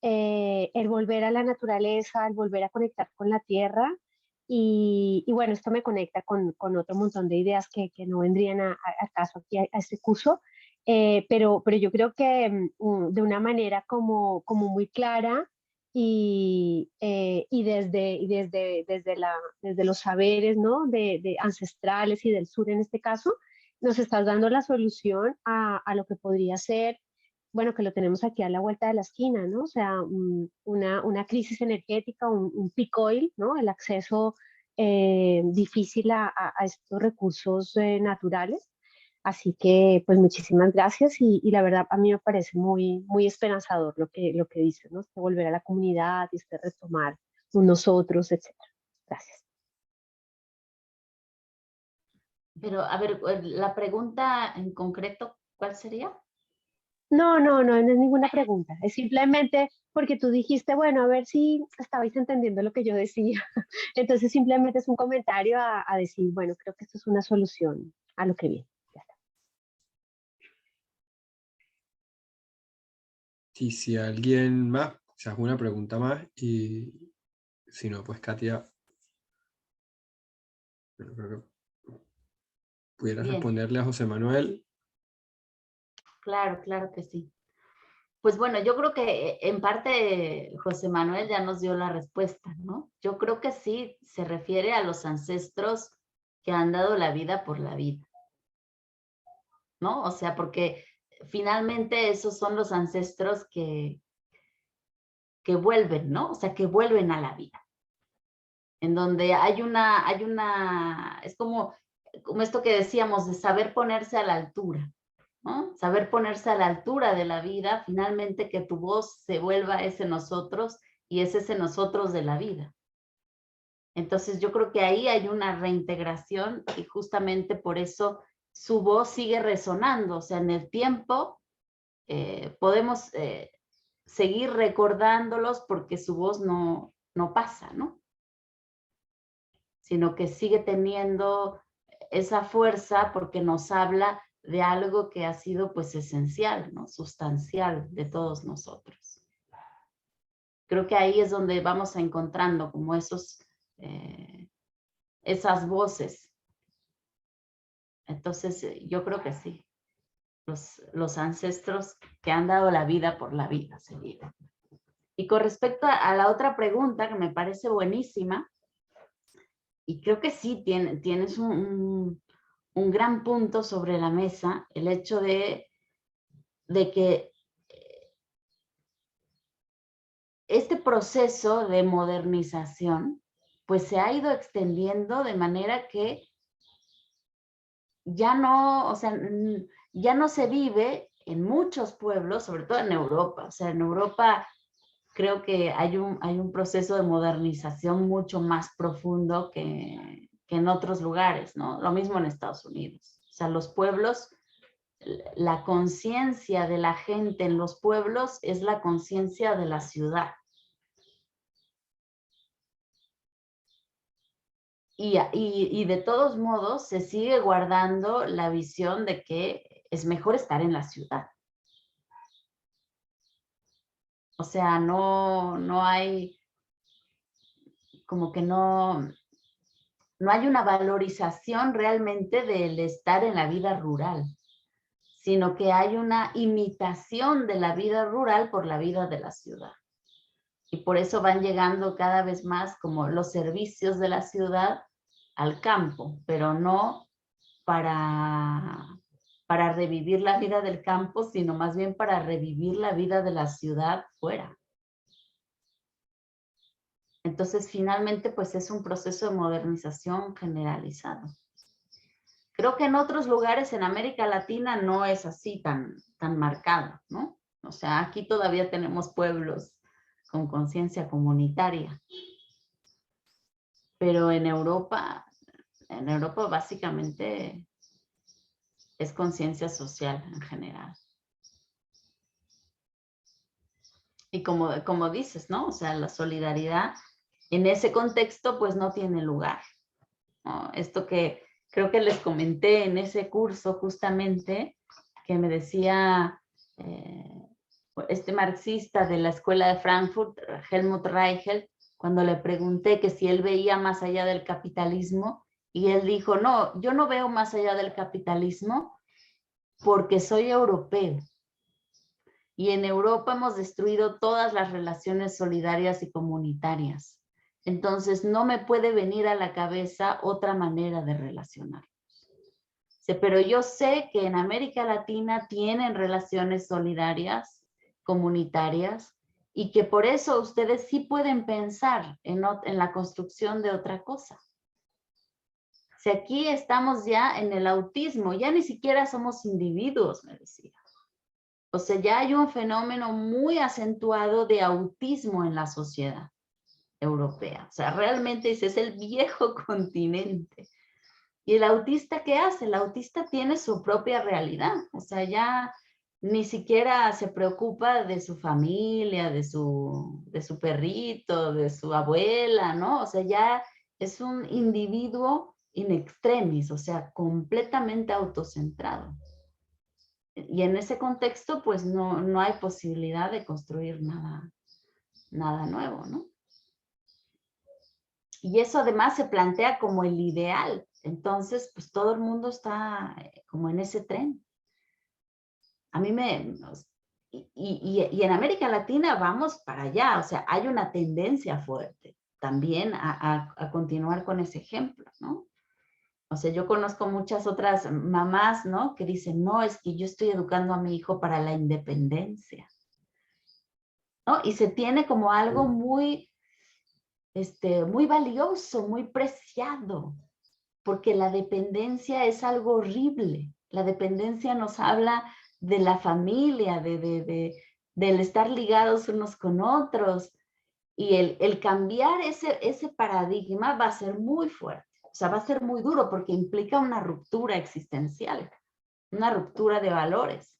el volver a la naturaleza, el volver a conectar con la tierra. Y bueno, esto me conecta con otro montón de ideas que no vendrían a caso aquí a este curso, pero yo creo que de una manera como muy clara y desde los saberes, ¿no? de ancestrales y del sur en este caso, nos estás dando la solución a lo que podría ser, bueno, que lo tenemos aquí a la vuelta de la esquina, ¿no? O sea, una crisis energética, un peak oil, ¿no? El acceso difícil a estos recursos naturales. Así que, pues muchísimas gracias y la verdad a mí me parece muy esperanzador lo que dices, ¿no? Este volver a la comunidad y este retomar unos otros, etcétera. Gracias. Pero, a ver, la pregunta en concreto, ¿cuál sería? No es ninguna pregunta, es simplemente porque tú dijiste, bueno, a ver si estabais entendiendo lo que yo decía. Entonces simplemente es un comentario a decir, bueno, creo que esto es una solución a lo que viene. Ya está. Y si alguien más, se hace una pregunta más y si no, pues Katia, creo que pudiera Bien, responderle a José Manuel. claro que sí. Pues bueno, yo creo que en parte José Manuel ya nos dio la respuesta, ¿no? Yo creo que sí se refiere a los ancestros que han dado la vida por la vida, ¿no? O sea, porque finalmente esos son los ancestros que vuelven, ¿no? O sea, que vuelven a la vida. En donde es como esto que decíamos de saber ponerse a la altura, ¿no? Saber ponerse a la altura de la vida, finalmente que tu voz se vuelva ese nosotros y es ese nosotros de la vida. Entonces yo creo que ahí hay una reintegración y justamente por eso su voz sigue resonando, o sea, en el tiempo podemos seguir recordándolos porque su voz no pasa, ¿no? Sino que sigue teniendo esa fuerza porque nos habla de algo que ha sido pues esencial, ¿no? Sustancial de todos nosotros. Creo que ahí es donde vamos encontrando como esas voces. Entonces yo creo que sí, los ancestros que han dado la vida por la vida sería. Y con respecto a la otra pregunta que me parece buenísima, y creo que sí tienes un gran punto sobre la mesa, el hecho de que este proceso de modernización pues se ha ido extendiendo de manera que ya no, o sea, ya no se vive en muchos pueblos, sobre todo en Europa. O sea, en Europa creo que hay un proceso de modernización mucho más profundo que en otros lugares, ¿no? Lo mismo en Estados Unidos. O sea, los pueblos, la conciencia de la gente en los pueblos es la conciencia de la ciudad. Y de todos modos se sigue guardando la visión de que es mejor estar en la ciudad. O sea, no hay, como que no hay una valorización realmente del estar en la vida rural, sino que hay una imitación de la vida rural por la vida de la ciudad. Y por eso van llegando cada vez más como los servicios de la ciudad al campo, pero no para revivir la vida del campo, sino más bien para revivir la vida de la ciudad fuera. Entonces, finalmente, pues es un proceso de modernización generalizado. Creo que en otros lugares en América Latina no es así tan marcado, ¿no? O sea, aquí todavía tenemos pueblos con conciencia comunitaria. Pero en Europa básicamente es conciencia social en general. Y como dices, ¿no? O sea, la solidaridad en ese contexto pues no tiene lugar, ¿no? Esto que creo que les comenté en ese curso justamente, que me decía este marxista de la Escuela de Frankfurt, Helmut Reichelt, cuando le pregunté que si él veía más allá del capitalismo, y él dijo, no, yo no veo más allá del capitalismo porque soy europeo. Y en Europa hemos destruido todas las relaciones solidarias y comunitarias. Entonces no me puede venir a la cabeza otra manera de relacionarnos. Pero yo sé que en América Latina tienen relaciones solidarias, comunitarias, y que por eso ustedes sí pueden pensar en la construcción de otra cosa. Si aquí estamos ya en el autismo, ya ni siquiera somos individuos, me decía. O sea, ya hay un fenómeno muy acentuado de autismo en la sociedad europea. O sea, realmente ese es el viejo continente. ¿Y el autista qué hace? El autista tiene su propia realidad. O sea, ya ni siquiera se preocupa de su familia, de su perrito, de su abuela, ¿no? O sea, ya es un individuo in extremis, o sea, completamente autocentrado. Y en ese contexto, pues no hay posibilidad de construir nada nuevo, ¿no? Y eso además se plantea como el ideal. Entonces, pues todo el mundo está como en ese tren. A mí y en América Latina vamos para allá, o sea, hay una tendencia fuerte también a continuar con ese ejemplo, ¿no? O sea, yo conozco muchas otras mamás, ¿no? Que dicen, no, es que yo estoy educando a mi hijo para la independencia, ¿no? Y se tiene como algo muy, muy valioso, muy preciado, porque la dependencia es algo horrible. La dependencia nos habla de la familia, del estar ligados unos con otros. Y el cambiar ese paradigma va a ser muy fuerte. O sea, va a ser muy duro porque implica una ruptura existencial, una ruptura de valores.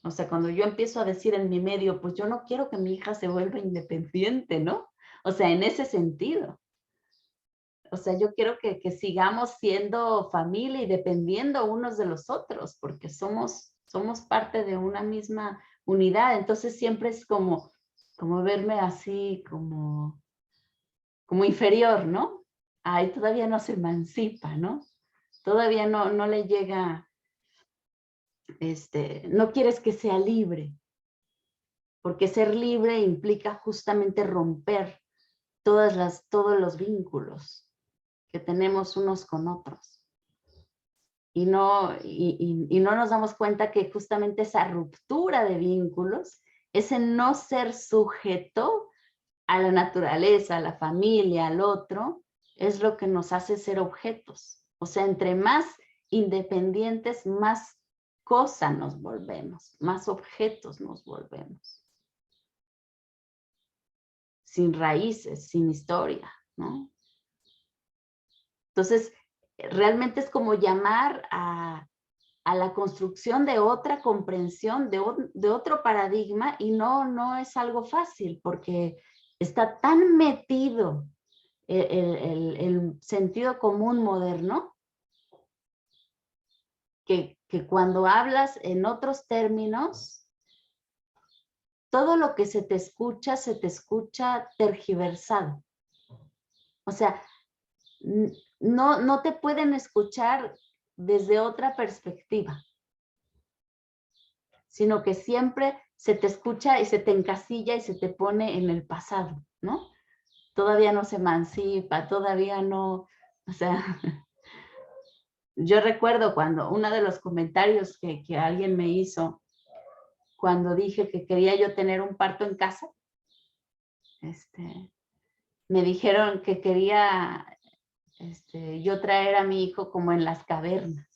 O sea, cuando yo empiezo a decir en mi medio, pues yo no quiero que mi hija se vuelva independiente, ¿no? O sea, en ese sentido. O sea, yo quiero que sigamos siendo familia y dependiendo unos de los otros, porque somos parte de una misma unidad. Entonces siempre es como verme así, como inferior, ¿no? Ahí todavía no se emancipa, ¿no? Todavía no le llega, no quieres que sea libre, porque ser libre implica justamente romper todos los vínculos que tenemos unos con otros. Y no nos damos cuenta que justamente esa ruptura de vínculos, ese no ser sujeto a la naturaleza, a la familia, al otro, es lo que nos hace ser objetos. O sea, entre más independientes, más cosa nos volvemos, más objetos nos volvemos. Sin raíces, sin historia, ¿no? Entonces, realmente es como llamar a la construcción de otra comprensión, de otro paradigma, y no es algo fácil, porque está tan metido el sentido común moderno que cuando hablas en otros términos, todo lo que se te escucha tergiversado. O sea, no te pueden escuchar desde otra perspectiva, sino que siempre se te escucha y se te encasilla y se te pone en el pasado, ¿no? Todavía no se emancipa, todavía no, o sea, yo recuerdo cuando uno de los comentarios que alguien me hizo, cuando dije que quería yo tener un parto en casa, me dijeron que quería yo traer a mi hijo como en las cavernas.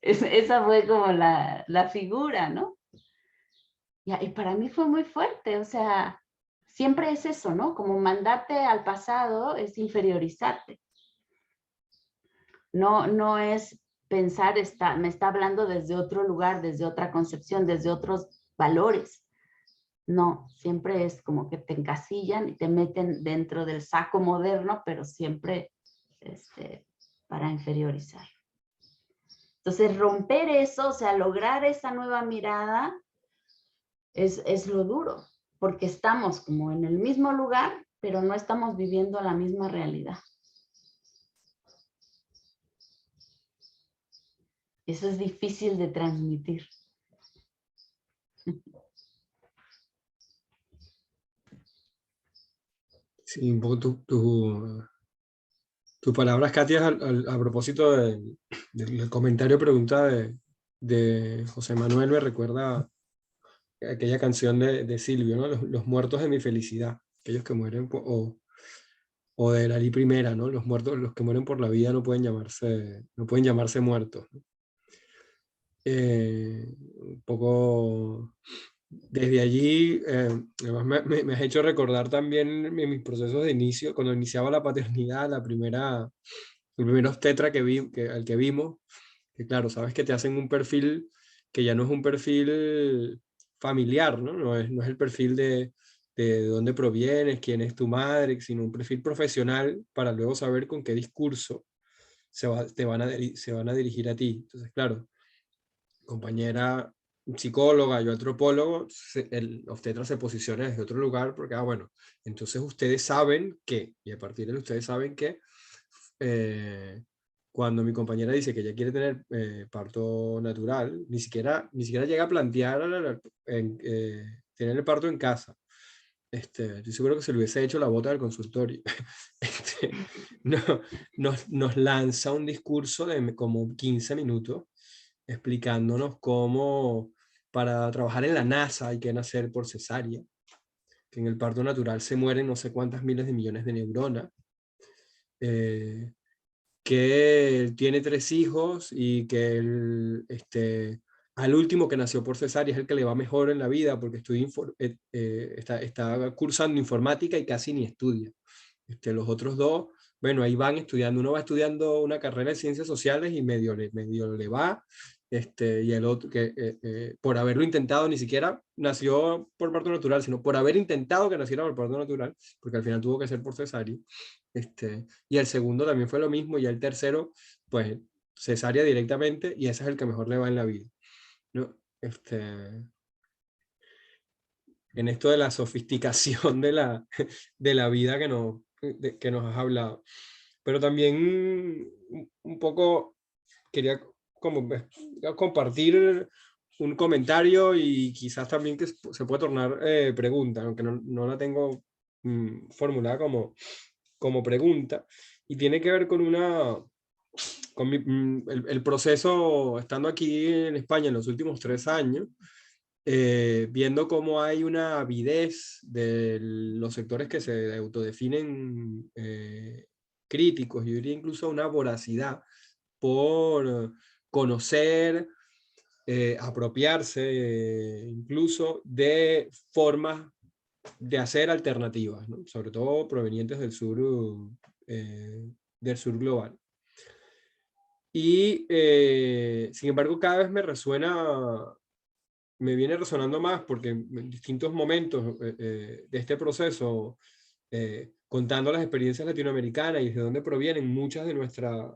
Esa fue como la figura, ¿no? Y para mí fue muy fuerte, o sea, siempre es eso, ¿no? Como mandarte al pasado es inferiorizarte. No es pensar, me está hablando desde otro lugar, desde otra concepción, desde otros valores. No, siempre es como que te encasillan y te meten dentro del saco moderno, pero siempre para inferiorizar. Entonces, romper eso, o sea, lograr esa nueva mirada es lo duro, porque estamos como en el mismo lugar, pero no estamos viviendo la misma realidad. Eso es difícil de transmitir. Sí, un poco tus palabras, Katia, a propósito del comentario pregunta de José Manuel, me recuerda aquella canción de Silvio, ¿no? Los muertos de mi felicidad, aquellos que mueren, o de Dalí Primera, ¿no? Los muertos, los que mueren por la vida no pueden llamarse muertos, ¿no? Un poco desde allí, además me has hecho recordar también mis procesos de inicio, cuando iniciaba la paternidad, el primer obstetra al que vimos, que claro, sabes que te hacen un perfil que ya no es un perfil familiar, ¿no? No es el perfil de dónde provienes, quién es tu madre, sino un perfil profesional para luego saber con qué discurso se van a dirigir a ti. Entonces, claro, compañera psicóloga, yo antropólogo, el obstetra se posiciona desde otro lugar porque, bueno, entonces ustedes saben que, y a partir de ustedes saben que, cuando mi compañera dice que ella quiere tener parto natural, ni siquiera llega a plantear tener el parto en casa. estoy seguro que se le hubiese hecho la bota del consultorio. No, nos lanza un discurso de como 15 minutos explicándonos cómo para trabajar en la NASA hay que nacer por cesárea, que en el parto natural se mueren no sé cuántas miles de millones de neuronas, que él tiene 3 hijos y que al último que nació por cesárea es el que le va mejor en la vida porque está cursando informática y casi ni estudia. Los otros dos, bueno, ahí van estudiando. Uno va estudiando una carrera de ciencias sociales y medio le va. Y el otro, que por haberlo intentado, ni siquiera nació por parto natural, sino por haber intentado que naciera por parto natural, porque al final tuvo que ser por cesárea. Y el segundo también fue lo mismo, y el tercero, pues cesárea directamente, y ese es el que mejor le va en la vida, ¿no? En esto de la sofisticación de la vida que nos has hablado. Pero también un poco quería como compartir un comentario y quizás también que se puede tornar pregunta, aunque no la tengo formulada como pregunta, y tiene que ver con el proceso, estando aquí en España en los últimos 3 años, viendo cómo hay una avidez de los sectores que se autodefinen críticos, yo diría incluso una voracidad por conocer, apropiarse incluso de formas de hacer alternativas, ¿no? Sobre todo provenientes del sur global. Y sin embargo cada vez me viene resonando más porque en distintos momentos de este proceso, contando las experiencias latinoamericanas y de dónde provienen muchas de nuestras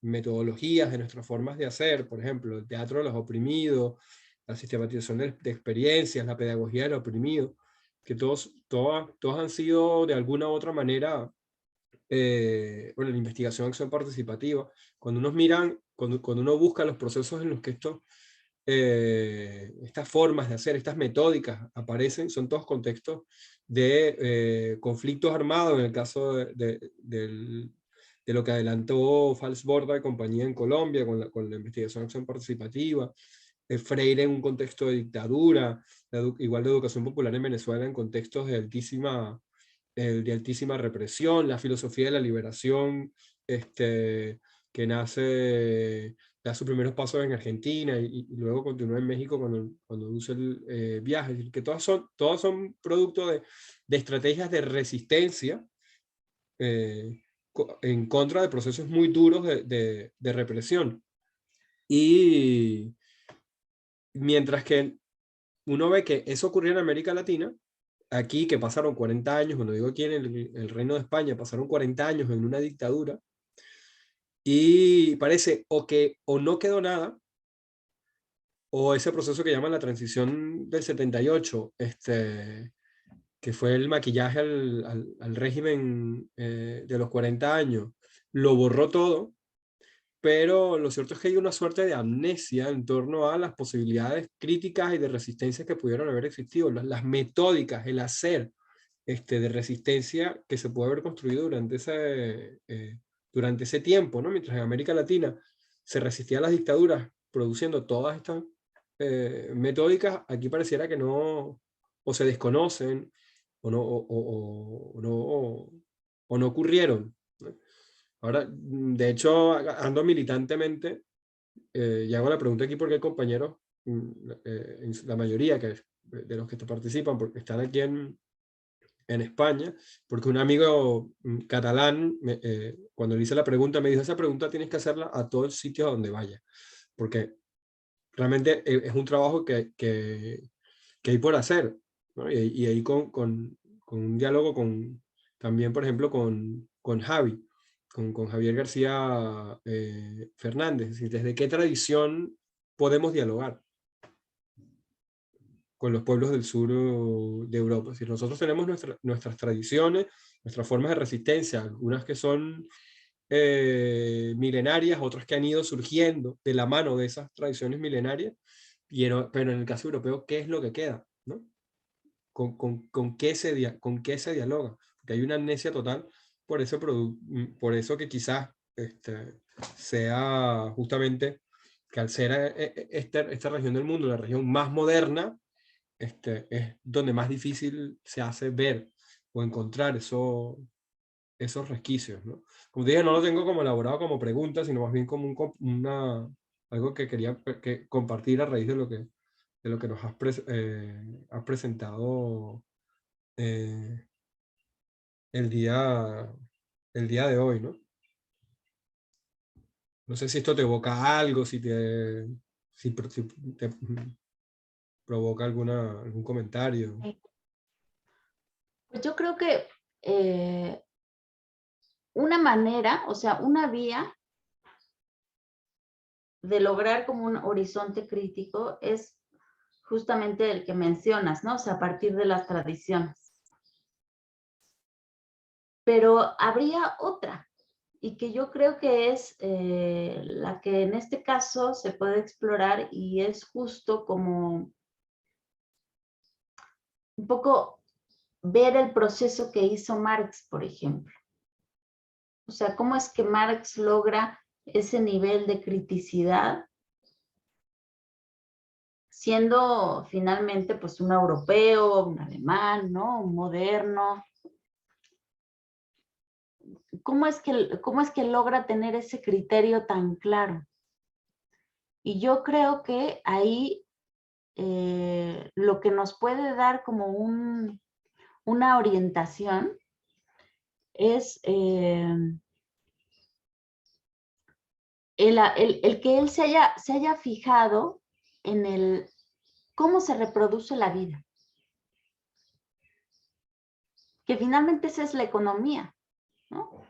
metodologías, de nuestras formas de hacer, por ejemplo, el teatro de los oprimidos, la sistematización de experiencias, la pedagogía del oprimido, que todos han sido de alguna u otra manera, bueno, la investigación de acción participativa, cuando cuando uno busca los procesos en los que estas formas de hacer, estas metódicas aparecen, son todos contextos de conflictos armados, en el caso de lo que adelantó Falsborda y compañía en Colombia con la investigación de acción participativa, Freire en un contexto de dictadura, igual de educación popular en Venezuela en contextos de altísima represión, la filosofía de la liberación, que da sus primeros pasos en Argentina y luego continúa en México cuando usa el viaje. Es decir, que todas son producto de estrategias de resistencia en contra de procesos muy duros de represión. Y mientras que uno ve que eso ocurrió en América Latina, aquí que pasaron 40 años, cuando digo aquí en el Reino de España, pasaron 40 años en una dictadura, y parece o no quedó nada, o ese proceso que llaman la transición del 78, que fue el maquillaje al régimen de los 40 años, lo borró todo, pero lo cierto es que hay una suerte de amnesia en torno a las posibilidades críticas y de resistencia que pudieron haber existido, las metódicas, el hacer de resistencia que se puede haber construido durante ese tiempo, ¿no? Mientras en América Latina se resistía a las dictaduras produciendo todas estas metódicas, aquí pareciera que no, o se desconocen, o no ocurrieron, ¿no? Ahora, de hecho, ando militantemente, y hago la pregunta aquí porque hay compañeros, la mayoría de los que participan, porque están aquí en España, porque un amigo catalán, cuando le hice la pregunta, me dijo, esa pregunta tienes que hacerla a todo el sitio a donde vaya, porque realmente es un trabajo que hay por hacer, ¿no? Y ahí con un diálogo también, por ejemplo, con Javi, con Javier García Fernández, es decir, ¿desde qué tradición podemos dialogar con los pueblos del sur de Europa? Es decir, nosotros tenemos nuestras tradiciones, nuestras formas de resistencia, algunas que son milenarias, otras que han ido surgiendo de la mano de esas tradiciones milenarias, pero en el caso europeo, ¿qué es lo que queda, ¿no? con qué se dialoga, porque hay una amnesia total por eso que quizás sea justamente que al ser esta región del mundo la región más moderna, es donde más difícil se hace ver o encontrar esos resquicios, ¿no? Como te dije, no lo tengo como elaborado como pregunta, sino más bien como algo que quería compartir a raíz de lo que nos has presentado el día, el día de hoy, ¿no? No sé si esto te evoca algo, si te provoca algún comentario. Pues yo creo que una manera, o sea, una vía de lograr como un horizonte crítico es justamente el que mencionas, ¿no? O sea, a partir de las tradiciones. Pero habría otra, y que yo creo que es la que en este caso se puede explorar y es justo como un poco ver el proceso que hizo Marx, por ejemplo. O sea, cómo es que Marx logra ese nivel de criticidad siendo finalmente pues un europeo, un alemán, ¿no? Un moderno. ¿Cómo es que logra tener ese criterio tan claro? Y yo creo que ahí lo que nos puede dar como una orientación es el que él se haya fijado en el cómo se reproduce la vida. Que finalmente esa es la economía, ¿no?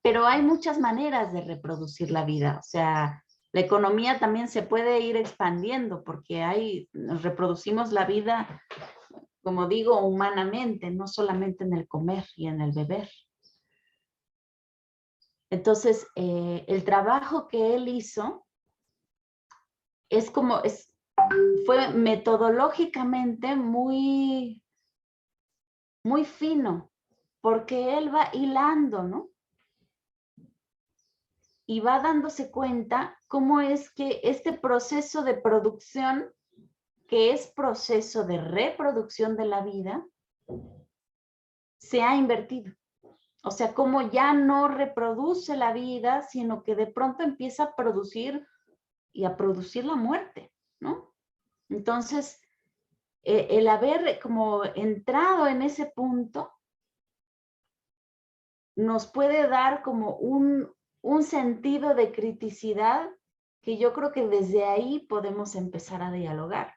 Pero hay muchas maneras de reproducir la vida. O sea, la economía también se puede ir expandiendo porque nos reproducimos la vida, como digo, humanamente, no solamente en el comer y en el beber. Entonces, el trabajo que él hizo fue metodológicamente muy, muy fino, porque él va hilando, ¿no? Y va dándose cuenta cómo es que este proceso de producción, que es proceso de reproducción de la vida, se ha invertido. O sea, cómo ya no reproduce la vida, sino que de pronto empieza a producir y a producir la muerte, ¿no? Entonces, el haber como entrado en ese punto nos puede dar como un sentido de criticidad que yo creo que desde ahí podemos empezar a dialogar.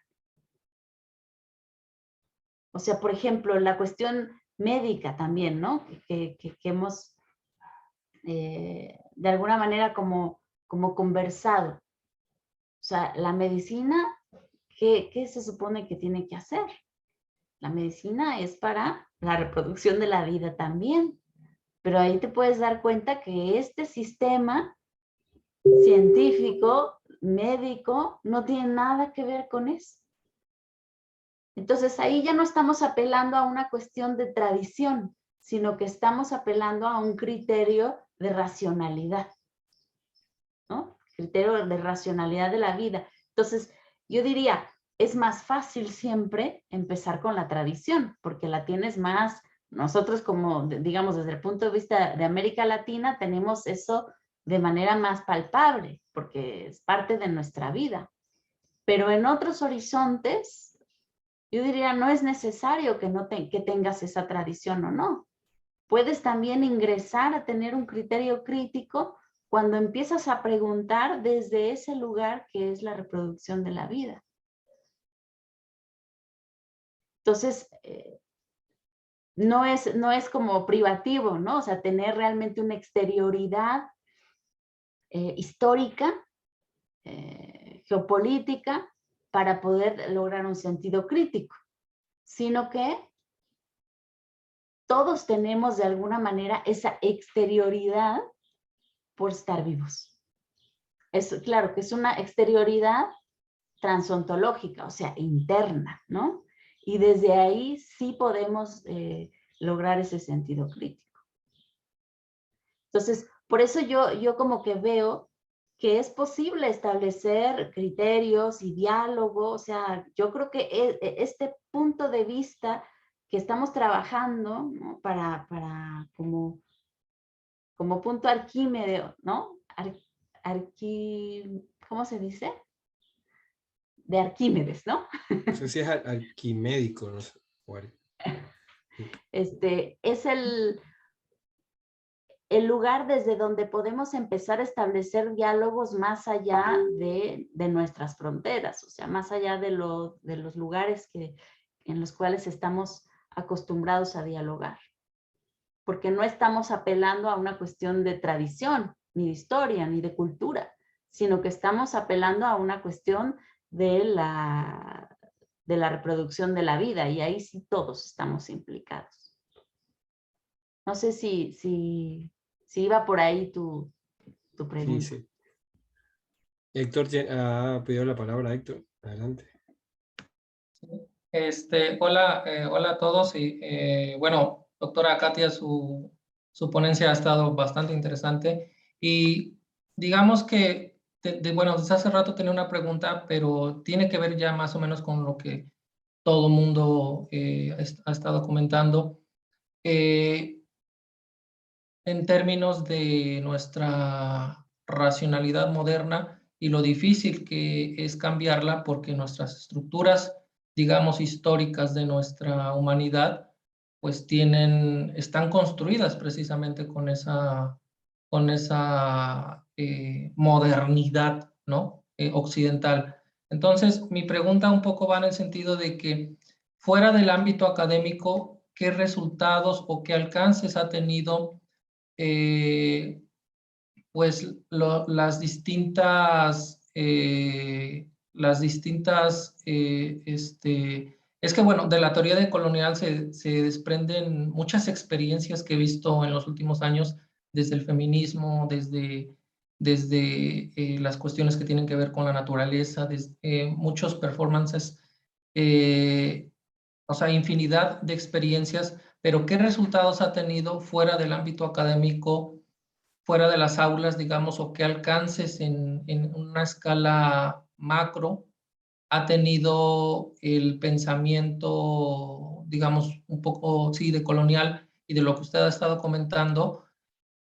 O sea, por ejemplo, la cuestión médica también, ¿no? Que hemos de alguna manera como conversado. O sea, la medicina, ¿qué se supone que tiene que hacer? La medicina es para la reproducción de la vida también. Pero ahí te puedes dar cuenta que este sistema científico, médico, no tiene nada que ver con eso. Entonces ahí ya no estamos apelando a una cuestión de tradición, sino que estamos apelando a un criterio de racionalidad, ¿no? Criterio de racionalidad de la vida. Entonces, yo diría, es más fácil siempre empezar con la tradición, porque la tienes más, nosotros como, digamos, desde el punto de vista de América Latina, tenemos eso de manera más palpable, porque es parte de nuestra vida. Pero en otros horizontes, yo diría, no es necesario que tengas esa tradición o no. Puedes también ingresar a tener un criterio crítico cuando empiezas a preguntar desde ese lugar que es la reproducción de la vida. Entonces, no es como privativo, ¿no? O sea, tener realmente una exterioridad histórica, geopolítica, para poder lograr un sentido crítico, sino que todos tenemos de alguna manera esa exterioridad por estar vivos. Claro que es una exterioridad transontológica, o sea, interna, ¿no? Y desde ahí sí podemos lograr ese sentido crítico. Entonces, por eso yo como que veo que es posible establecer criterios y diálogo. O sea, yo creo que este punto de vista que estamos trabajando, ¿no? para como punto Arquímedes, ¿no? ¿Cómo se dice? De Arquímedes, ¿no? No sé si es arquimédico, no sé. Es el lugar desde donde podemos empezar a establecer diálogos más allá de nuestras fronteras, o sea, más allá de los lugares en los cuales estamos acostumbrados a dialogar. Porque no estamos apelando a una cuestión de tradición, ni de historia, ni de cultura, sino que estamos apelando a una cuestión de la reproducción de la vida, y ahí sí todos estamos implicados. No sé si iba por ahí tu pregunta. Sí, sí. Héctor ha pedido la palabra, Héctor. Adelante. Hola, hola a todos. Y bueno, doctora Katia, su ponencia ha estado bastante interesante. Y digamos que, bueno, desde hace rato tenía una pregunta, pero tiene que ver ya más o menos con lo que todo el mundo ha estado comentando. En términos de nuestra racionalidad moderna y lo difícil que es cambiarla, porque nuestras estructuras, digamos, históricas de nuestra humanidad, pues están construidas precisamente con esa modernidad, ¿no? Occidental. Entonces, mi pregunta un poco va en el sentido de que fuera del ámbito académico, ¿qué resultados o qué alcances ha tenido pues las distintas, es que bueno, de la teoría decolonial se desprenden muchas experiencias que he visto en los últimos años, desde el feminismo, desde las cuestiones que tienen que ver con la naturaleza, desde muchos performances, o sea, infinidad de experiencias, pero ¿qué resultados ha tenido fuera del ámbito académico, fuera de las aulas, digamos, o qué alcances en una escala macro ha tenido el pensamiento, digamos, un poco, sí, decolonial y de lo que usted ha estado comentando?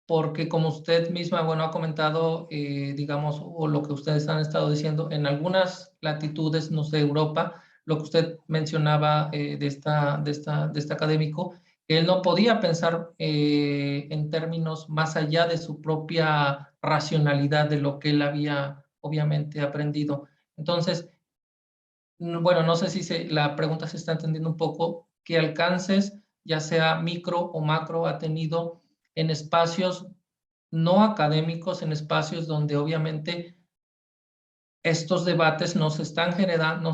Porque como usted misma, bueno, ha comentado, digamos, o lo que ustedes han estado diciendo, en algunas latitudes, no sé, Europa, lo que usted mencionaba de este académico, que él no podía pensar en términos más allá de su propia racionalidad, de lo que él había obviamente aprendido. Entonces, bueno, no sé si la pregunta se está entendiendo un poco, qué alcances, ya sea micro o macro, ha tenido en espacios no académicos, en espacios donde obviamente estos debates no se están generando,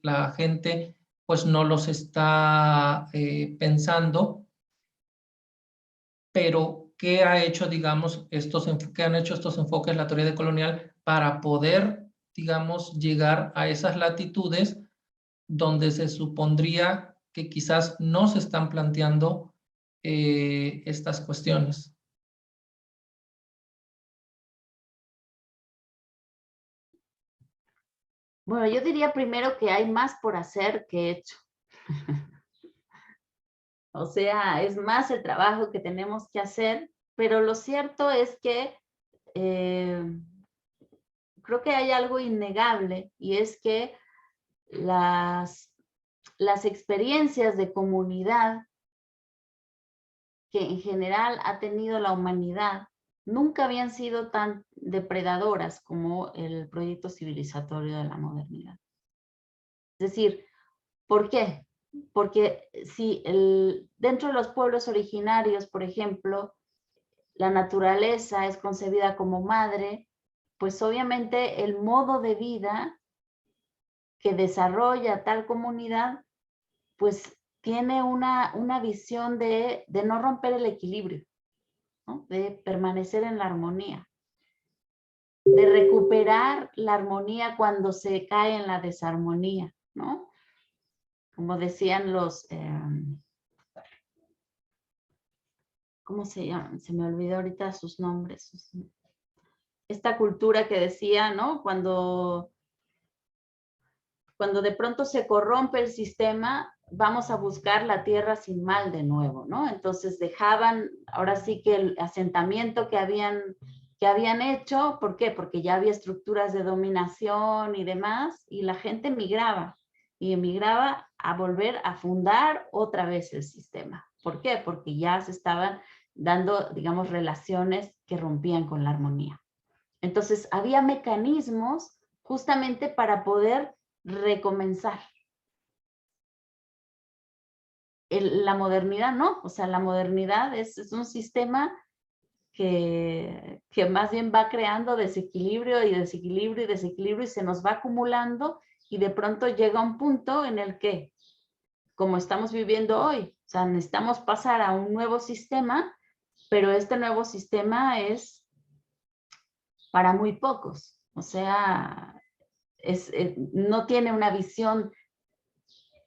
la gente pues no los está pensando, pero ¿qué ha hecho, digamos, qué han hecho estos enfoques, la teoría decolonial, para poder, digamos, llegar a esas latitudes donde se supondría que quizás no se están planteando estas cuestiones? Bueno, yo diría primero que hay más por hacer que hecho. O sea, es más el trabajo que tenemos que hacer, pero lo cierto es que creo que hay algo innegable, y es que las experiencias de comunidad que en general ha tenido la humanidad nunca habían sido tan depredadoras como el proyecto civilizatorio de la modernidad. Es decir, ¿por qué? Porque si dentro de los pueblos originarios, por ejemplo, la naturaleza es concebida como madre, pues obviamente el modo de vida que desarrolla tal comunidad, pues tiene una visión de no romper el equilibrio, ¿no? De permanecer en la armonía, de recuperar la armonía cuando se cae en la desarmonía, ¿no? como decían los, ¿cómo se llaman? Se me olvidó ahorita sus nombres. Esta cultura que decía, ¿no? Cuando de pronto se corrompe el sistema, vamos a buscar la tierra sin mal de nuevo, ¿no? Entonces dejaban, ahora sí que el asentamiento que habían hecho, ¿por qué? Porque ya había estructuras de dominación y demás, y la gente migraba, y emigraba a volver a fundar otra vez el sistema. ¿Por qué? Porque ya se estaban dando, digamos, relaciones que rompían con la armonía. Entonces, había mecanismos justamente para poder recomenzar. La modernidad no, o sea, la modernidad es un sistema que más bien va creando desequilibrio y desequilibrio y desequilibrio y se nos va acumulando y de pronto llega un punto en el que, como estamos viviendo hoy, o sea, necesitamos pasar a un nuevo sistema, pero este nuevo sistema es para muy pocos, o sea, no tiene una visión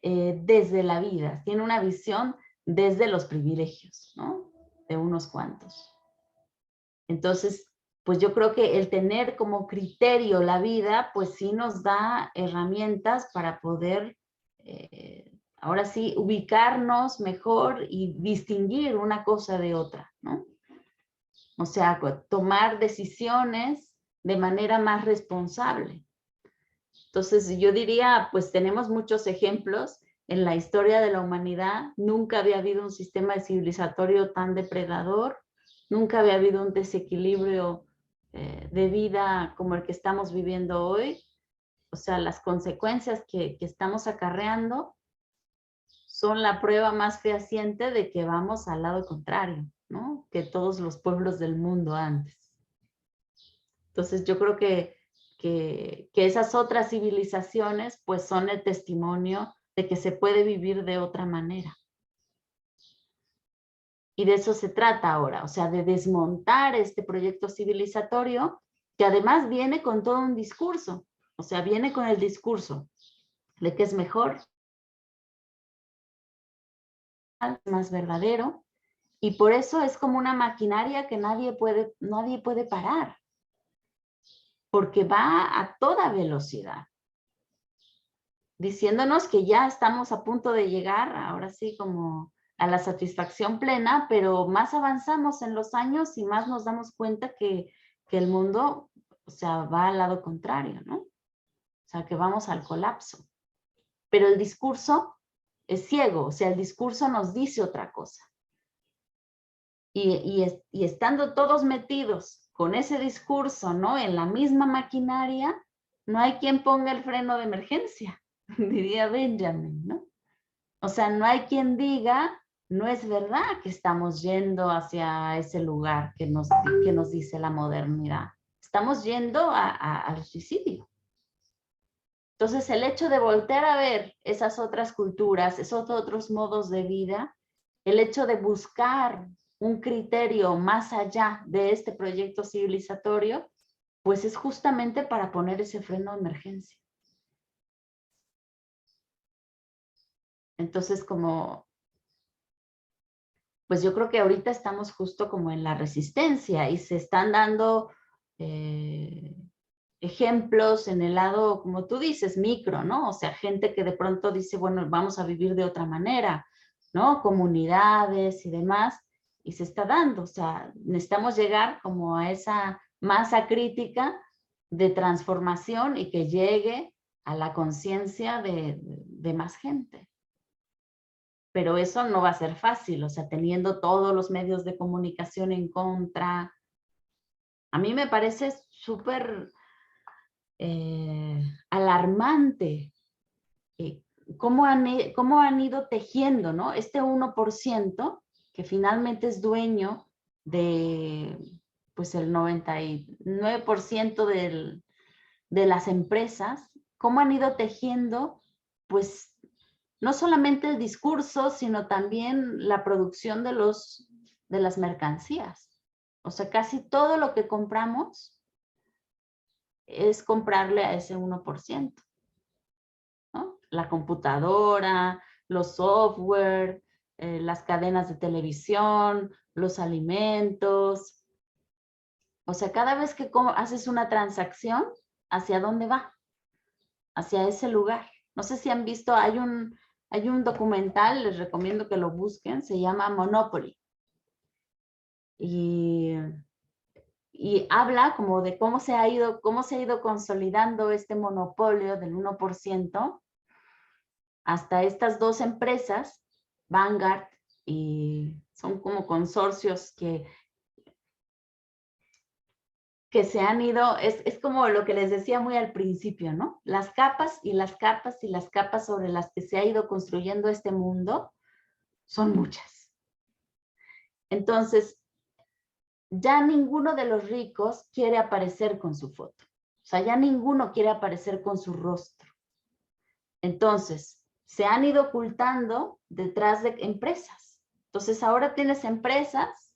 desde la vida, tiene una visión desde los privilegios, ¿no? De unos cuantos. Entonces, pues yo creo que el tener como criterio la vida, pues sí nos da herramientas para poder, ahora sí, ubicarnos mejor y distinguir una cosa de otra, ¿no? O sea, tomar decisiones de manera más responsable. Entonces, yo diría, pues tenemos muchos ejemplos en la historia de la humanidad. Nunca había habido un sistema civilizatorio tan depredador. Nunca había habido un desequilibrio de vida como el que estamos viviendo hoy. O sea, las consecuencias que estamos acarreando son la prueba más fehaciente de que vamos al lado contrario, ¿no? Que todos los pueblos del mundo antes. Entonces, yo creo que esas otras civilizaciones pues son el testimonio de que se puede vivir de otra manera. Y de eso se trata ahora, o sea, de desmontar este proyecto civilizatorio que además viene con todo un discurso, o sea, viene con el discurso de que es mejor, más verdadero, y por eso es como una maquinaria que nadie puede parar, porque va a toda velocidad, diciéndonos que ya estamos a punto de llegar, ahora sí, como a la satisfacción plena, pero más avanzamos en los años y más nos damos cuenta que el mundo, o sea, va al lado contrario, ¿no? O sea, que vamos al colapso. Pero el discurso es ciego, o sea, el discurso nos dice otra cosa. Y estando todos metidos con ese discurso, ¿no? En la misma maquinaria, no hay quien ponga el freno de emergencia, diría Benjamin, ¿no? O sea, no hay quien diga, no es verdad que estamos yendo hacia ese lugar que nos dice la modernidad. Estamos yendo al suicidio. Entonces, el hecho de voltear a ver esas otras culturas, esos otros modos de vida, el hecho de buscar un criterio más allá de este proyecto civilizatorio, pues es justamente para poner ese freno de emergencia. Entonces, pues yo creo que ahorita estamos justo como en la resistencia y se están dando ejemplos en el lado, como tú dices, micro, ¿no? O sea, gente que de pronto dice, bueno, vamos a vivir de otra manera, ¿no? Comunidades y demás, y se está dando, o sea, necesitamos llegar como a esa masa crítica de transformación y que llegue a la conciencia de más gente. Pero eso no va a ser fácil, o sea, teniendo todos los medios de comunicación en contra. A mí me parece súper alarmante cómo han ido tejiendo, ¿no? Este 1% que finalmente es dueño de, pues, el 99% de las empresas, cómo han ido tejiendo, pues, no solamente el discurso, sino también la producción de las mercancías. O sea, casi todo lo que compramos es comprarle a ese 1%, ¿no? la computadora, los software, las cadenas de televisión, los alimentos. O sea, cada vez que haces una transacción, ¿hacia dónde va? Hacia ese lugar. No sé si han visto, hay un documental, les recomiendo que lo busquen, se llama Monopoly. Y habla como de cómo se ha ido consolidando este monopolio del 1% hasta estas dos empresas, Vanguard, y son como consorcios que se han ido, es como lo que les decía muy al principio, ¿no? Las capas y las capas y las capas sobre las que se ha ido construyendo este mundo son muchas. Entonces, ya ninguno de los ricos quiere aparecer con su foto. O sea, ya ninguno quiere aparecer con su rostro. Entonces, se han ido ocultando detrás de empresas. Entonces, ahora tienes empresas,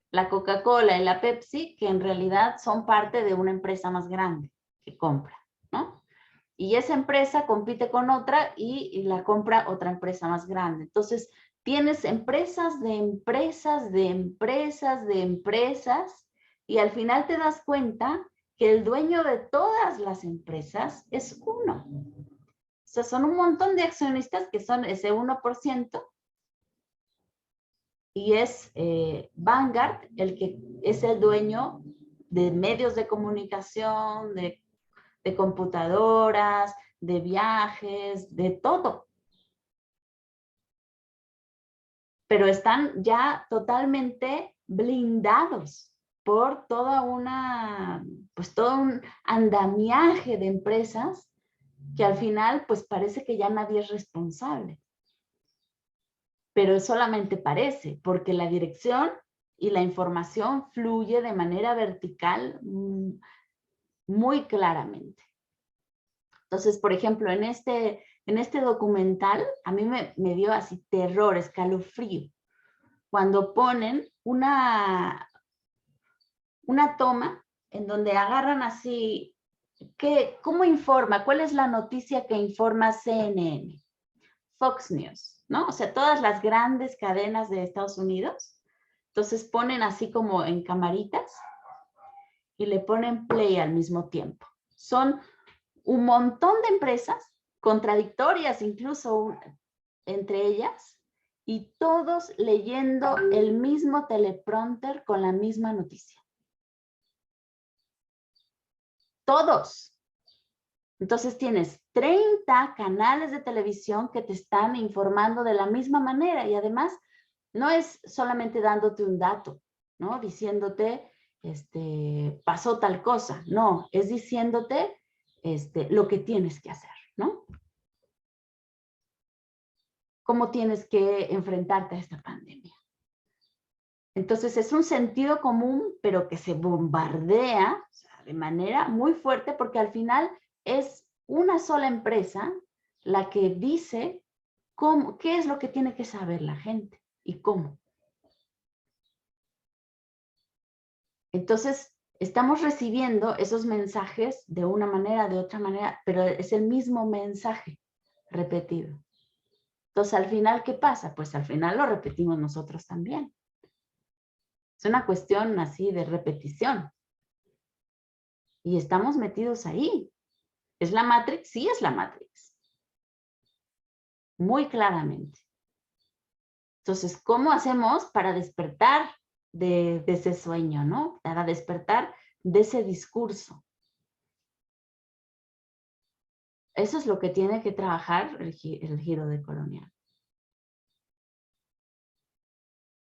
la Coca-Cola y la Pepsi, que en realidad son parte de una empresa más grande que compra, ¿no? Y esa empresa compite con otra y la compra otra empresa más grande. Entonces, tienes empresas de empresas de empresas de empresas y al final te das cuenta que el dueño de todas las empresas es uno. O sea, son un montón de accionistas que son ese 1% y es Vanguard el que es el dueño de medios de comunicación, de computadoras, de viajes, de todo. Pero están ya totalmente blindados por pues todo un andamiaje de empresas que al final pues parece que ya nadie es responsable. Pero solamente parece, porque la dirección y la información fluye de manera vertical muy claramente. Entonces, por ejemplo, en este documental, a mí me dio así terror, escalofrío, cuando ponen una toma en donde agarran así, ¿cómo informa? ¿Cuál es la noticia que informa CNN? Fox News, ¿no? O sea, todas las grandes cadenas de Estados Unidos. Entonces ponen así como en camaritas y le ponen play al mismo tiempo. Son un montón de empresas, contradictorias incluso entre ellas, y todos leyendo el mismo teleprompter con la misma noticia. Todos. Entonces tienes 30 canales de televisión que te están informando de la misma manera y además no es solamente dándote un dato, ¿no? Diciéndote, pasó tal cosa. No, es diciéndote lo que tienes que hacer, ¿no? Cómo tienes que enfrentarte a esta pandemia. Entonces es un sentido común, pero que se bombardea, o sea, de manera muy fuerte, porque al final es una sola empresa la que dice qué es lo que tiene que saber la gente y cómo. Entonces, estamos recibiendo esos mensajes de una manera, de otra manera, pero es el mismo mensaje repetido. Entonces, al final, ¿qué pasa? Pues al final lo repetimos nosotros también. Es una cuestión así de repetición. Y estamos metidos ahí. ¿Es la Matrix? Sí, es la Matrix. Muy claramente. Entonces, ¿cómo hacemos para despertar de ese sueño, ¿no? Para despertar de ese discurso. Eso es lo que tiene que trabajar el giro decolonial.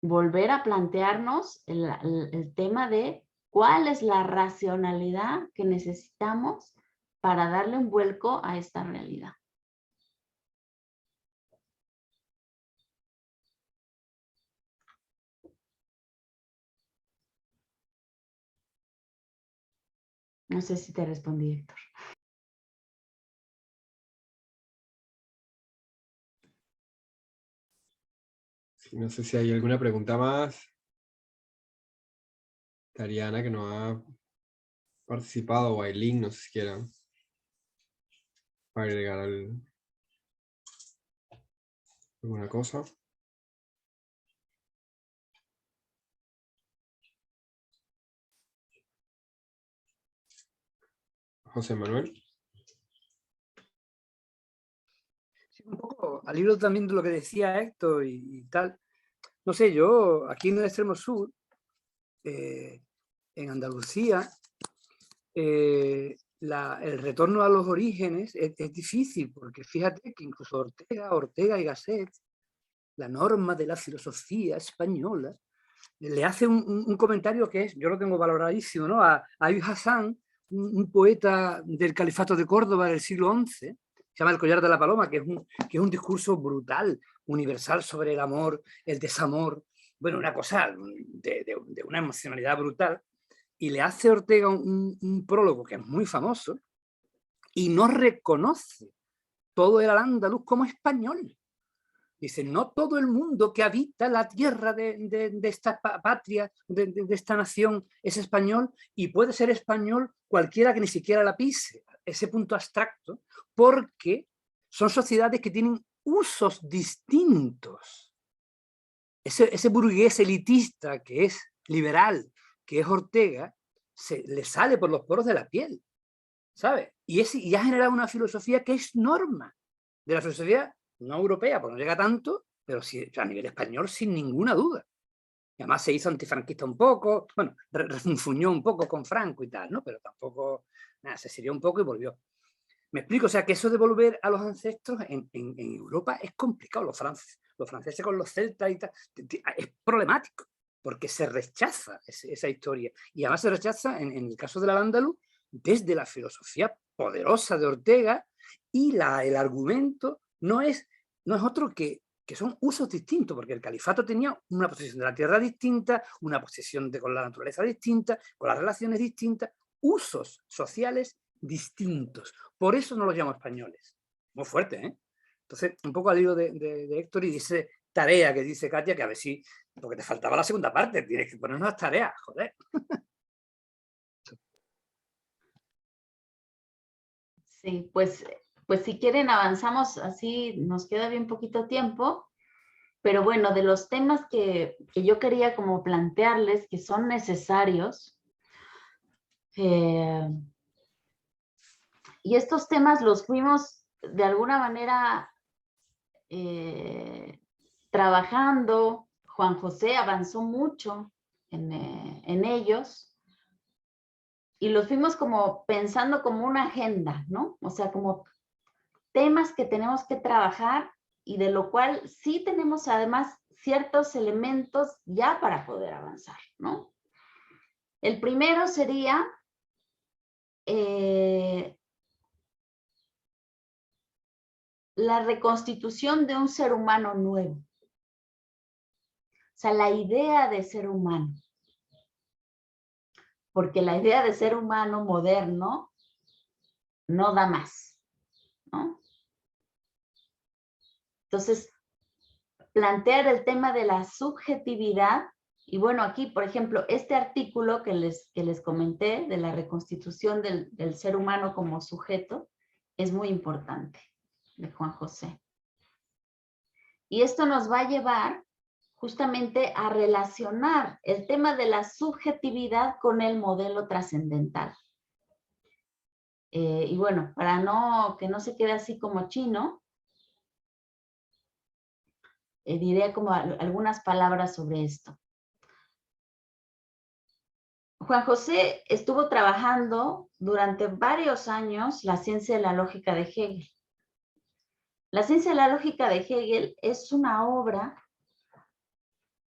Volver a plantearnos el tema de cuál es la racionalidad que necesitamos para darle un vuelco a esta realidad. No sé si te respondí, Héctor. Sí, no sé si hay alguna pregunta más. Tariana, que no ha participado, o Aileen, no sé si quieran agregar alguna cosa. José Manuel. Sí, un poco al hilo también de lo que decía Héctor y tal. No sé, yo aquí en el extremo sur, en Andalucía, el retorno a los orígenes es difícil, porque fíjate que incluso Ortega y Gasset, la norma de la filosofía española, le hace un comentario que es, yo lo tengo valoradísimo, ¿no? A Ayub Hassan, un poeta del Califato de Córdoba del siglo XI, se llama El collar de la paloma, que es un discurso brutal, universal sobre el amor, el desamor, bueno, una cosa de una emocionalidad brutal, y le hace Ortega un prólogo que es muy famoso y no reconoce todo el andaluz como español. Dice, no todo el mundo que habita la tierra de esta patria, de esta nación, es español, y puede ser español cualquiera que ni siquiera la pise, ese punto abstracto, porque son sociedades que tienen usos distintos. Ese burgués elitista que es liberal, que es Ortega, le sale por los poros de la piel, ¿sabes? Y ha generado una filosofía que es norma de la filosofía no europea, porque no llega tanto, pero sí, a nivel español sin ninguna duda. Y además se hizo antifranquista un poco, bueno, refunfuñó un poco con Franco y tal, ¿no? Pero tampoco, nada, se sirvió un poco y volvió. Me explico, o sea, que eso de volver a los ancestros en Europa es complicado. Los franceses con los celtas y tal, es problemático, porque se rechaza esa historia. Y además se rechaza, en el caso del Al-Ándalus, desde la filosofía poderosa de Ortega, y el argumento no es otro que son usos distintos, porque el califato tenía una posición de la tierra distinta, una posición con la naturaleza distinta, con las relaciones distintas, usos sociales distintos. Por eso no los llamo españoles. Muy fuerte, ¿eh? Entonces, un poco al hilo de Héctor y dice tarea que dice Katia, que a ver si, porque te faltaba la segunda parte, tienes que poner unas tareas, joder. Sí, pues si quieren avanzamos así, nos queda bien poquito tiempo, pero bueno, de los temas que yo quería como plantearles que son necesarios, y estos temas los fuimos de alguna manera trabajando. Juan José avanzó mucho en ellos y los fuimos como pensando como una agenda, ¿no? O sea, como temas que tenemos que trabajar y de lo cual sí tenemos además ciertos elementos ya para poder avanzar, ¿no? El primero sería la reconstitución de un ser humano nuevo. O sea, la idea de ser humano. Porque la idea de ser humano moderno no da más, ¿no? Entonces, plantear el tema de la subjetividad, y bueno, aquí, por ejemplo, este artículo que les comenté de la reconstitución del ser humano como sujeto, es muy importante, de Juan José. Y esto nos va a llevar justamente a relacionar el tema de la subjetividad con el modelo trascendental. Y bueno, para que no se quede así como chino, diré como algunas palabras sobre esto. Juan José estuvo trabajando durante varios años la ciencia de la lógica de Hegel. La ciencia de la lógica de Hegel es una obra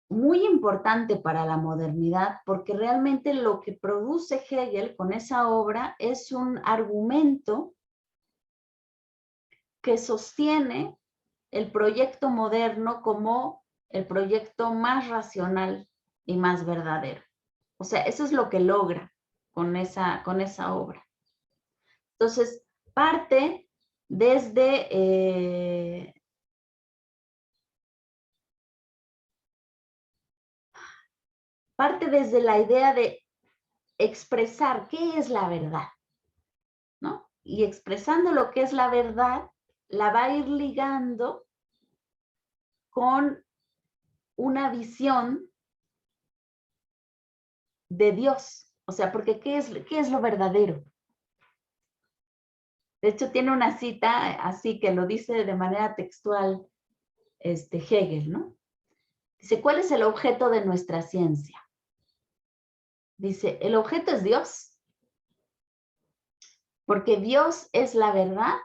muy importante para la modernidad, porque realmente lo que produce Hegel con esa obra es un argumento que sostiene el proyecto moderno como el proyecto más racional y más verdadero. O sea, eso es lo que logra con esa obra. Entonces, parte desde la idea de expresar qué es la verdad, ¿no? Y expresando lo que es la verdad, la va a ir ligando con una visión de Dios. O sea, porque ¿qué es lo verdadero? De hecho, tiene una cita así que lo dice de manera textual Hegel, ¿no? Dice, ¿cuál es el objeto de nuestra ciencia? Dice, el objeto es Dios. Porque Dios es la verdad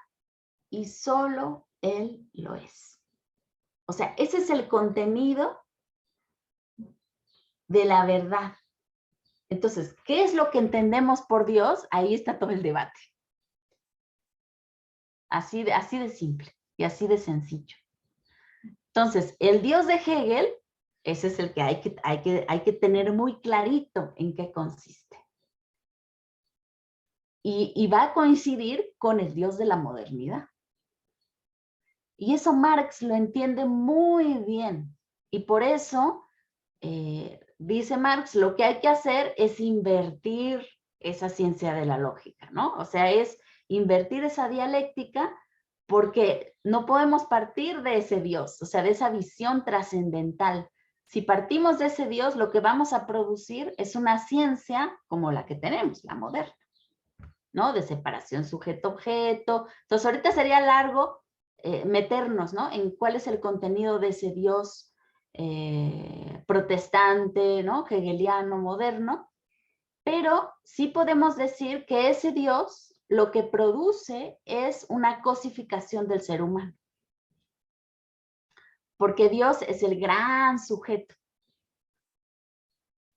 y solo Él lo es. O sea, ese es el contenido de la verdad. Entonces, ¿qué es lo que entendemos por Dios? Ahí está todo el debate. Así de simple y así de sencillo. Entonces, el Dios de Hegel, ese es el que hay que tener muy clarito en qué consiste. Y va a coincidir con el Dios de la modernidad. Y eso Marx lo entiende muy bien. Y por eso, dice Marx, lo que hay que hacer es invertir esa ciencia de la lógica, ¿no? O sea, es invertir esa dialéctica porque no podemos partir de ese Dios, o sea, de esa visión trascendental. Si partimos de ese Dios, lo que vamos a producir es una ciencia como la que tenemos, la moderna, ¿no? De separación sujeto-objeto. Entonces, ahorita sería largo meternos, ¿no? En cuál es el contenido de ese Dios protestante, ¿no? Hegeliano, moderno. Pero sí podemos decir que ese Dios lo que produce es una cosificación del ser humano. Porque Dios es el gran sujeto.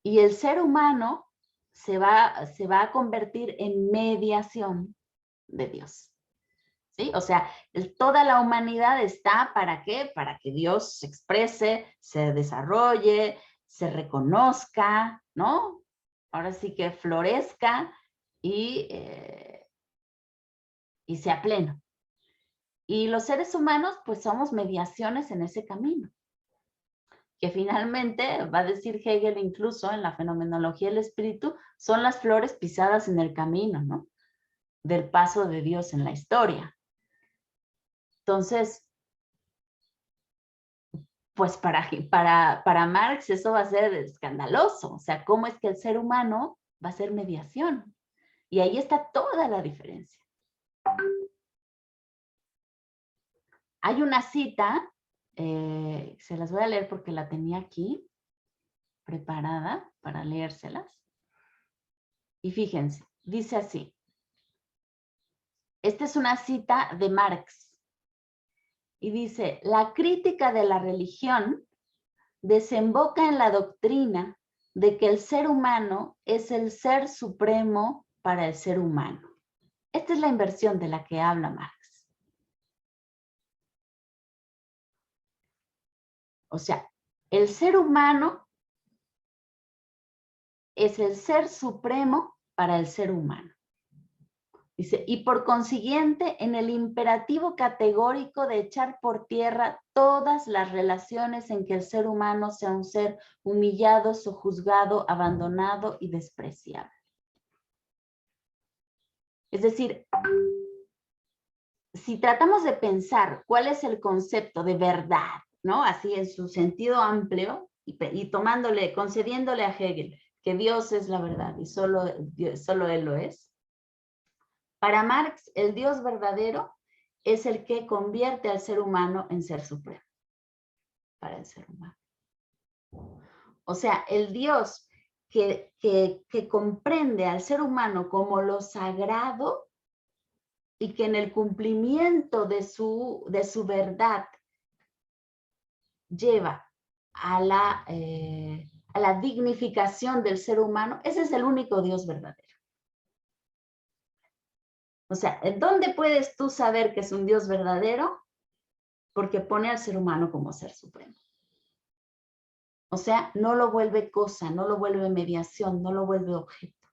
Y el ser humano se va a convertir en mediación de Dios. ¿Sí? O sea, toda la humanidad está ¿para qué? Para que Dios se exprese, se desarrolle, se reconozca, ¿no? Ahora sí que florezca y sea pleno. Y los seres humanos, pues somos mediaciones en ese camino. Que finalmente, va a decir Hegel incluso en la fenomenología del espíritu, son las flores pisadas en el camino, ¿no? Del paso de Dios en la historia. Entonces, pues para Marx eso va a ser escandaloso. O sea, ¿cómo es que el ser humano va a ser mediación? Y ahí está toda la diferencia. Hay una cita, se las voy a leer porque la tenía aquí, preparada para leérselas. Y fíjense, dice así. Esta es una cita de Marx. Y dice, la crítica de la religión desemboca en la doctrina de que el ser humano es el ser supremo para el ser humano. Esta es la inversión de la que habla Marx. O sea, el ser humano es el ser supremo para el ser humano. Dice, y por consiguiente, en el imperativo categórico de echar por tierra todas las relaciones en que el ser humano sea un ser humillado, sojuzgado, abandonado y despreciable. Es decir, si tratamos de pensar cuál es el concepto de verdad, ¿no? Así en su sentido amplio, y concediéndole a Hegel que Dios es la verdad y solo Él lo es. Para Marx, el Dios verdadero es el que convierte al ser humano en ser supremo para el ser humano. O sea, el Dios que comprende al ser humano como lo sagrado y que en el cumplimiento de su verdad lleva a la dignificación del ser humano, ese es el único Dios verdadero. O sea, ¿dónde puedes tú saber que es un Dios verdadero? Porque pone al ser humano como ser supremo. O sea, no lo vuelve cosa, no lo vuelve mediación, no lo vuelve objeto.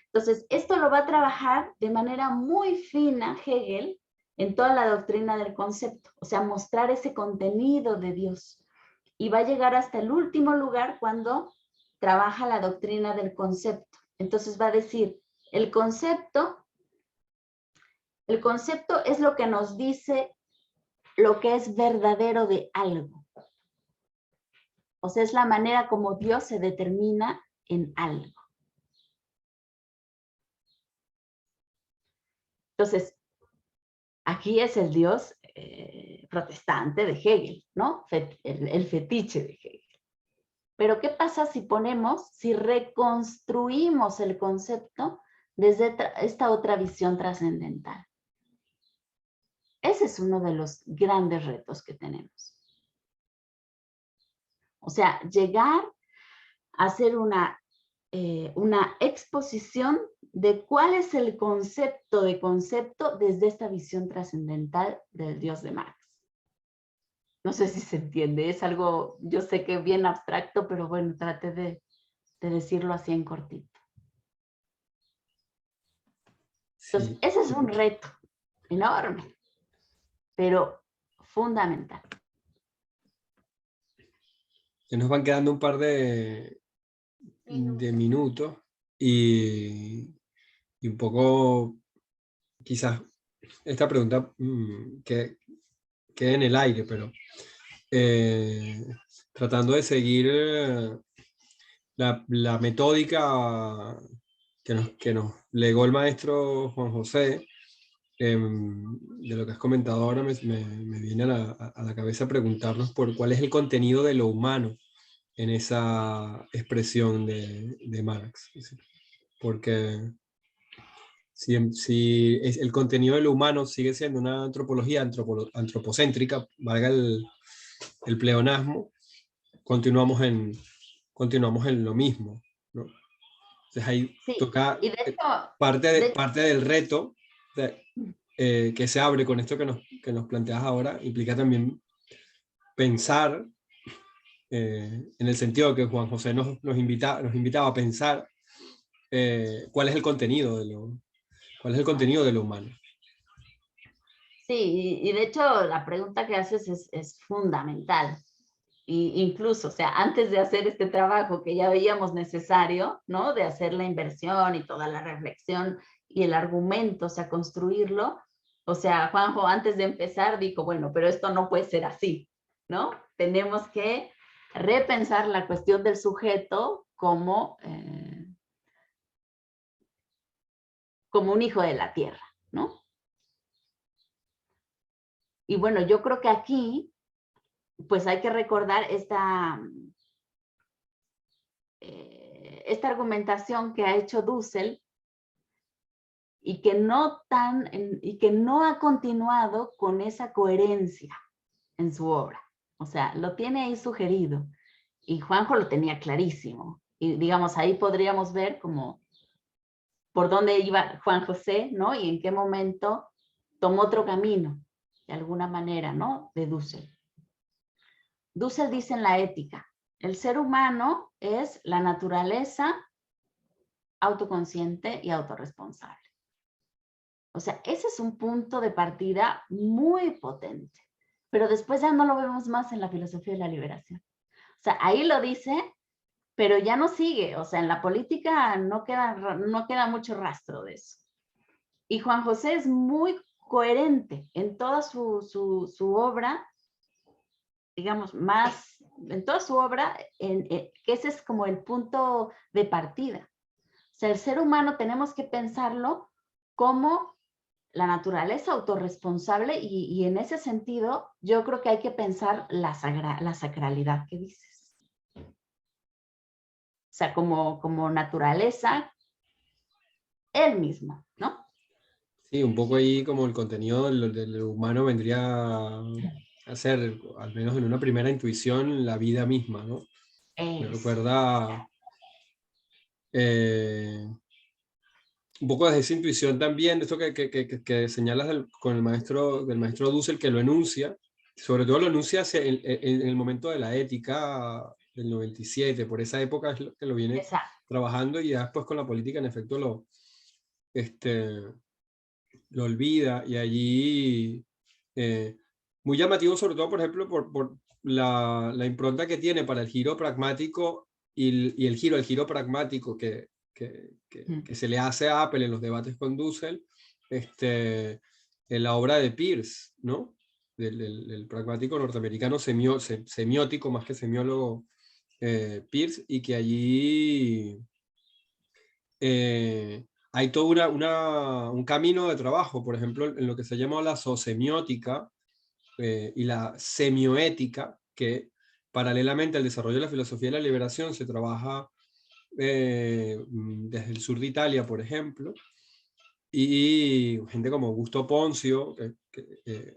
Entonces, esto lo va a trabajar de manera muy fina Hegel en toda la doctrina del concepto. O sea, mostrar ese contenido de Dios. Y va a llegar hasta el último lugar cuando trabaja la doctrina del concepto. Entonces va a decir, el concepto es lo que nos dice lo que es verdadero de algo. O sea, es la manera como Dios se determina en algo. Entonces, aquí es el Dios protestante de Hegel, ¿no? El fetiche de Hegel. Pero ¿qué pasa si reconstruimos el concepto desde esta otra visión trascendental? Ese es uno de los grandes retos que tenemos. O sea, llegar a hacer una exposición de cuál es el concepto de concepto desde esta visión trascendental del Dios de Marx. No sé si se entiende, es algo, yo sé que bien abstracto, pero bueno, traté de decirlo así en cortito. Entonces, Sí. ese es un reto enorme, pero fundamental. Ya nos van quedando un par de minutos y un poco, quizás, esta pregunta que quede en el aire, pero tratando de seguir la metódica que nos legó el maestro Juan José, de lo que has comentado ahora, me viene a la cabeza preguntarnos por cuál es el contenido de lo humano en esa expresión de Marx. Porque si el contenido de lo humano sigue siendo una antropología antropocéntrica, valga el pleonasmo, continuamos en lo mismo, ¿no? Entonces ahí Sí, toca y de hecho, parte del reto que se abre con esto que nos planteas ahora, implica también pensar, en el sentido que Juan José nos invitaba a pensar cuál es el contenido de lo humano. sí, y de hecho la pregunta que haces es fundamental. Y incluso, o sea, antes de hacer este trabajo que ya veíamos necesario, ¿no? De hacer la inversión y toda la reflexión y el argumento, o sea, construirlo. O sea, Juanjo, antes de empezar, dijo, bueno, pero esto no puede ser así, ¿no? Tenemos que repensar la cuestión del sujeto como un hijo de la tierra, ¿no? Y bueno, yo creo que aquí, pues hay que recordar esta argumentación que ha hecho Dussel y que no ha continuado con esa coherencia en su obra. O sea, lo tiene ahí sugerido y Juanjo lo tenía clarísimo. Y digamos, ahí podríamos ver como por dónde iba Juan José, ¿no? Y en qué momento tomó otro camino, de alguna manera, ¿no? De Dussel. Dussel dice en la ética, el ser humano es la naturaleza autoconsciente y autorresponsable. O sea, ese es un punto de partida muy potente, pero después ya no lo vemos más en la filosofía de la liberación. O sea, ahí lo dice, pero ya no sigue. O sea, en la política no queda mucho rastro de eso. Y Juan José es muy coherente en toda su obra, digamos, en toda su obra, que ese es como el punto de partida. O sea, el ser humano tenemos que pensarlo como la naturaleza autorresponsable y en ese sentido yo creo que hay que pensar la sacralidad que dices. O sea, como naturaleza, él mismo, ¿no? Sí, un poco ahí como el contenido de lo humano vendría a ser, al menos en una primera intuición, la vida misma, ¿no? Me recuerda un poco desde esa intuición también, de esto que señalas con del maestro Dussel, que lo enuncia, sobre todo lo enuncia en el momento de la ética del 97, por esa época es lo que lo viene trabajando, y ya después con la política en efecto lo olvida, y allí muy llamativo sobre todo, por ejemplo, por la impronta que tiene para el giro pragmático y el giro pragmático que se le hace a Apple en los debates con Dussel, en la obra de Peirce, ¿no? del pragmático norteamericano semiótico, más que semiólogo, Peirce, y que allí hay todo un camino de trabajo, por ejemplo, en lo que se llama la zoosemiótica y la semioética, que paralelamente al desarrollo de la filosofía de la liberación se trabaja desde el sur de Italia, por ejemplo, y gente como Augusto Ponzio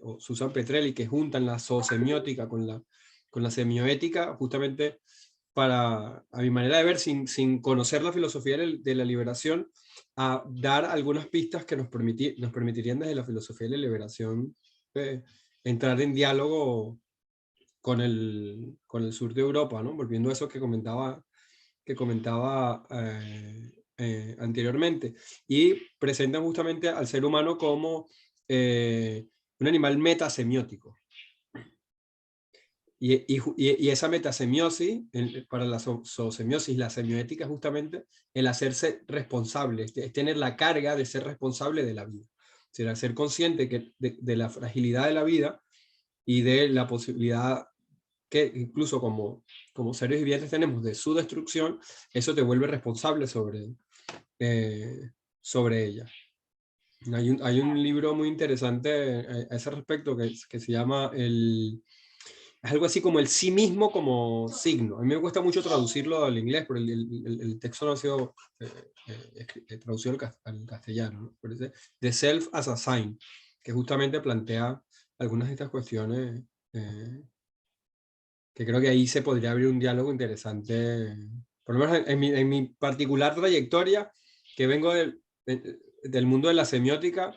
o Susan Petrelli, que juntan la zoosemiótica con la semioética, justamente para, a mi manera de ver, sin conocer la filosofía de la liberación, a dar algunas pistas que nos permitirían desde la filosofía de la liberación entrar en diálogo con el sur de Europa, ¿no? Volviendo a eso que comentaba anteriormente, y presentan justamente al ser humano como un animal metasemiótico. Y esa metasemiosis, para la zoosemiosis, la semioética, justamente el hacerse responsable, es tener la carga de ser responsable de la vida. O sea, ser consciente de la fragilidad de la vida y de la posibilidad que incluso como seres vivientes tenemos de su destrucción, eso te vuelve responsable sobre ella. Hay un libro muy interesante a ese respecto que se llama es algo así como el sí mismo como signo. A mí me cuesta mucho traducirlo al inglés, pero el texto no ha sido traducido al castellano, ¿no? Por eso, The Self as a Sign, que justamente plantea algunas de estas cuestiones que creo que ahí se podría abrir un diálogo interesante, por lo menos en mi particular trayectoria, que vengo del mundo de la semiótica,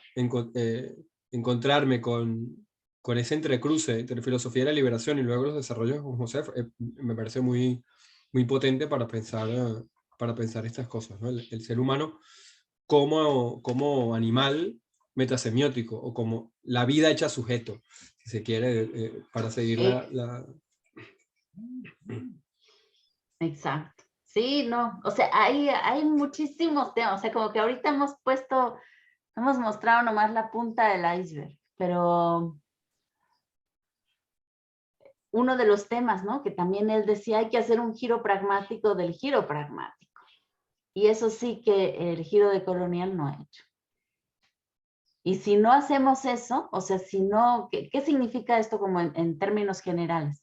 encontrarme con ese entrecruce entre filosofía de la liberación y luego los desarrollos con José, me parece muy, muy potente para pensar estas cosas, ¿no? El ser humano como animal metasemiótico, o como la vida hecha sujeto, si se quiere, para seguir Exacto. Sí, no, o sea, hay muchísimos temas, o sea, como que ahorita hemos mostrado nomás la punta del iceberg, pero uno de los temas, ¿no? Que también él decía, hay que hacer un giro pragmático del giro pragmático. Y eso sí que el giro decolonial no ha hecho. Y si no hacemos eso, o sea, si no, ¿qué significa esto como en términos generales?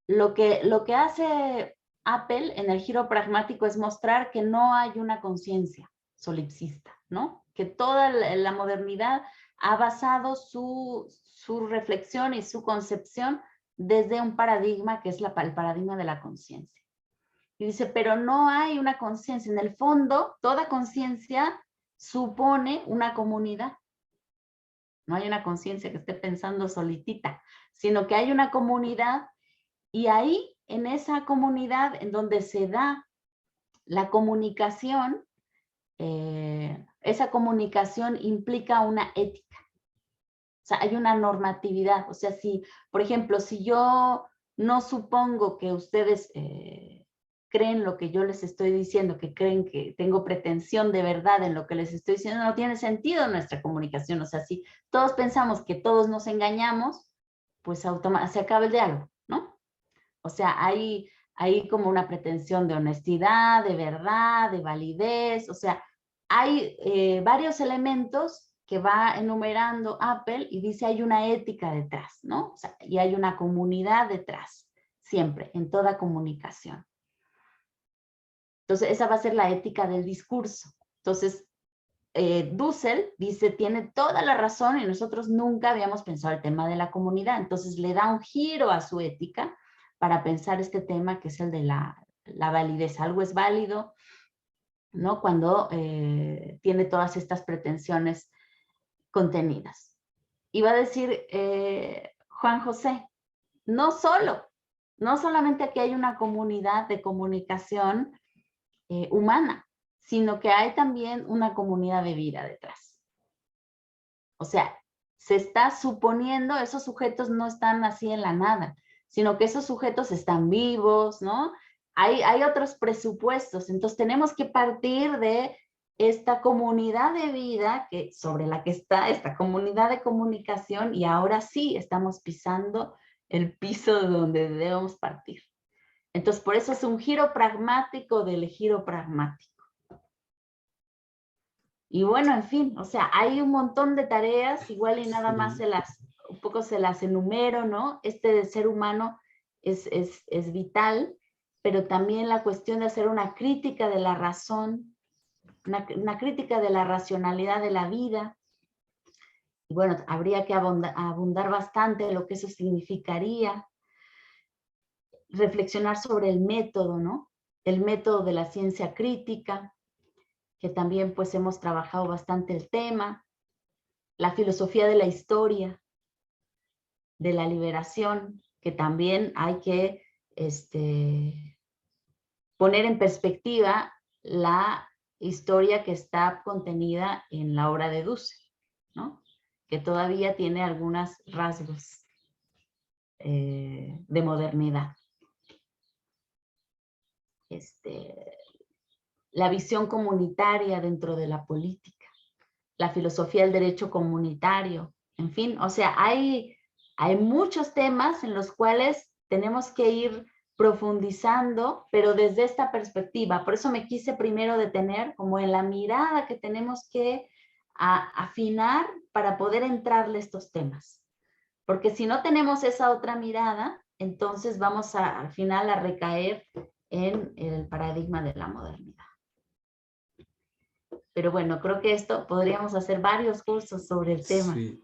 Lo que hace Apple en el giro pragmático es mostrar que no hay una conciencia solipsista, ¿no? Que toda la modernidad ha basado su reflexión y su concepción desde un paradigma que es el paradigma de la conciencia. Y dice, pero no hay una conciencia. En el fondo, toda conciencia supone una comunidad. No hay una conciencia que esté pensando solitita, sino que hay una comunidad, y ahí, en esa comunidad en donde se da la comunicación, esa comunicación implica una ética. O sea, hay una normatividad. O sea, si, por ejemplo, si yo no supongo que ustedes creen lo que yo les estoy diciendo, que creen que tengo pretensión de verdad en lo que les estoy diciendo, no tiene sentido nuestra comunicación. O sea, si todos pensamos que todos nos engañamos, pues se acaba el diálogo, ¿no? O sea, hay como una pretensión de honestidad, de verdad, de validez. O sea, hay varios elementos que va enumerando Apple y dice hay una ética detrás, ¿no? O sea, y hay una comunidad detrás, siempre, en toda comunicación. Entonces, esa va a ser la ética del discurso. Entonces, Dussel dice, tiene toda la razón y nosotros nunca habíamos pensado el tema de la comunidad. Entonces, le da un giro a su ética para pensar este tema que es el de la validez. Algo es válido, ¿no? Cuando tiene todas estas pretensiones contenidas. Y va a decir Juan José, no solamente aquí hay una comunidad de comunicación humana, sino que hay también una comunidad de vida detrás. O sea, se está suponiendo, esos sujetos no están así en la nada, sino que esos sujetos están vivos, ¿no? Hay otros presupuestos, entonces tenemos que partir de esta comunidad de vida sobre la que está esta comunidad de comunicación, y ahora sí estamos pisando el piso de donde debemos partir. Entonces, por eso es un giro pragmático del giro pragmático. Y bueno, en fin, o sea, hay un montón de tareas, igual y nada más un poco se las enumero, ¿no? Este de ser humano es vital, pero también la cuestión de hacer una crítica de la razón, una crítica de la racionalidad de la vida. Y bueno, habría que abundar bastante en lo que eso significaría. Reflexionar sobre el método, ¿no? El método de la ciencia crítica, que también pues hemos trabajado bastante el tema. La filosofía de la historia, de la liberación, que también hay que poner en perspectiva la historia que está contenida en la obra de Dussel, ¿no? Que todavía tiene algunos rasgos de modernidad. La visión comunitaria dentro de la política, la filosofía del derecho comunitario, en fin, o sea, hay muchos temas en los cuales tenemos que ir profundizando, pero desde esta perspectiva. Por eso me quise primero detener como en la mirada que tenemos que afinar para poder entrarle a estos temas. Porque si no tenemos esa otra mirada, entonces vamos al final a recaer en el paradigma de la modernidad. Pero bueno, creo que esto podríamos hacer varios cursos sobre el tema. Sí.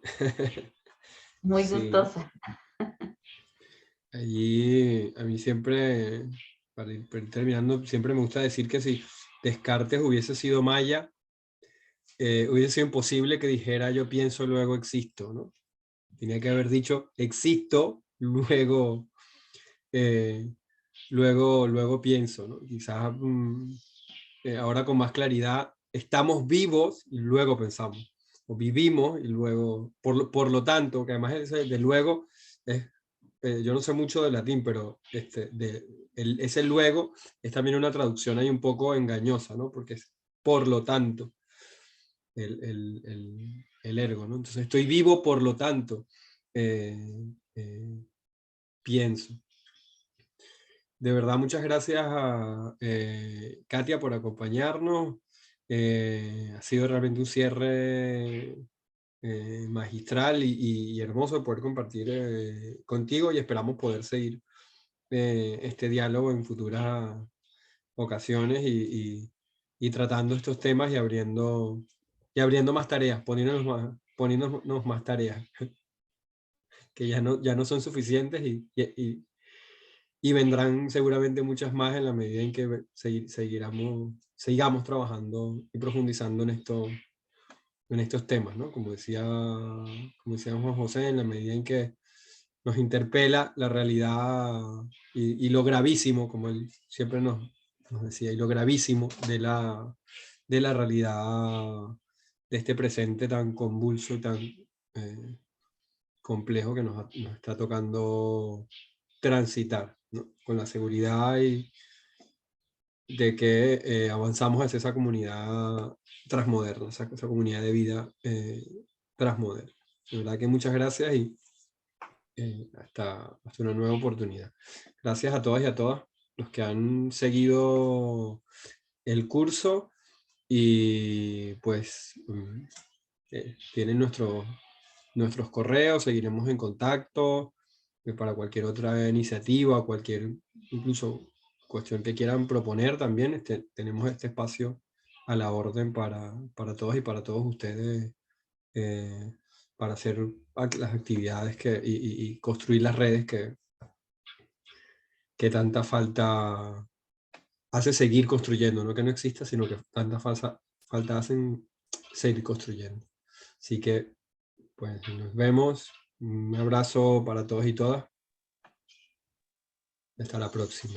Muy Sí. gustosa. Allí a mí siempre, para ir terminando, siempre me gusta decir que si Descartes hubiese sido maya, hubiese sido imposible que dijera yo pienso, luego existo, ¿no? Tenía que haber dicho existo, luego, luego pienso, ¿no? Quizás ahora con más claridad, estamos vivos y luego pensamos, o vivimos y luego, por lo tanto, que además ese de luego, yo no sé mucho de latín, pero ese luego es también una traducción ahí un poco engañosa, ¿no? Porque es por lo tanto, el ergo, ¿no? Entonces estoy vivo, por lo tanto, pienso. De verdad, muchas gracias a Katia por acompañarnos. Ha sido realmente un cierre magistral y hermoso poder compartir contigo, y esperamos poder seguir este diálogo en futuras ocasiones y tratando estos temas y abriendo más tareas, poniéndonos más tareas que ya no son suficientes y vendrán seguramente muchas más en la medida en que sigamos trabajando y profundizando en estos temas, ¿no? Como decía Juan José, en la medida en que nos interpela la realidad y lo gravísimo, como él siempre nos decía, y lo gravísimo de la realidad de este presente tan convulso y tan complejo que nos está tocando transitar, ¿no? Con la seguridad de que avanzamos hacia esa comunidad transmoderna, esa comunidad de vida transmoderna. De verdad que muchas gracias y hasta una nueva oportunidad. Gracias a todas y a todas los que han seguido el curso y pues tienen nuestros correos, seguiremos en contacto para cualquier otra iniciativa, cualquier incluso cuestión que quieran proponer también. Tenemos este espacio a la orden para todos y para todos ustedes, para hacer las actividades y construir las redes que tanta falta hace seguir construyendo, no que no exista, sino que tanta falta hacen seguir construyendo. Así que, pues nos vemos. Un abrazo para todos y todas. Hasta la próxima.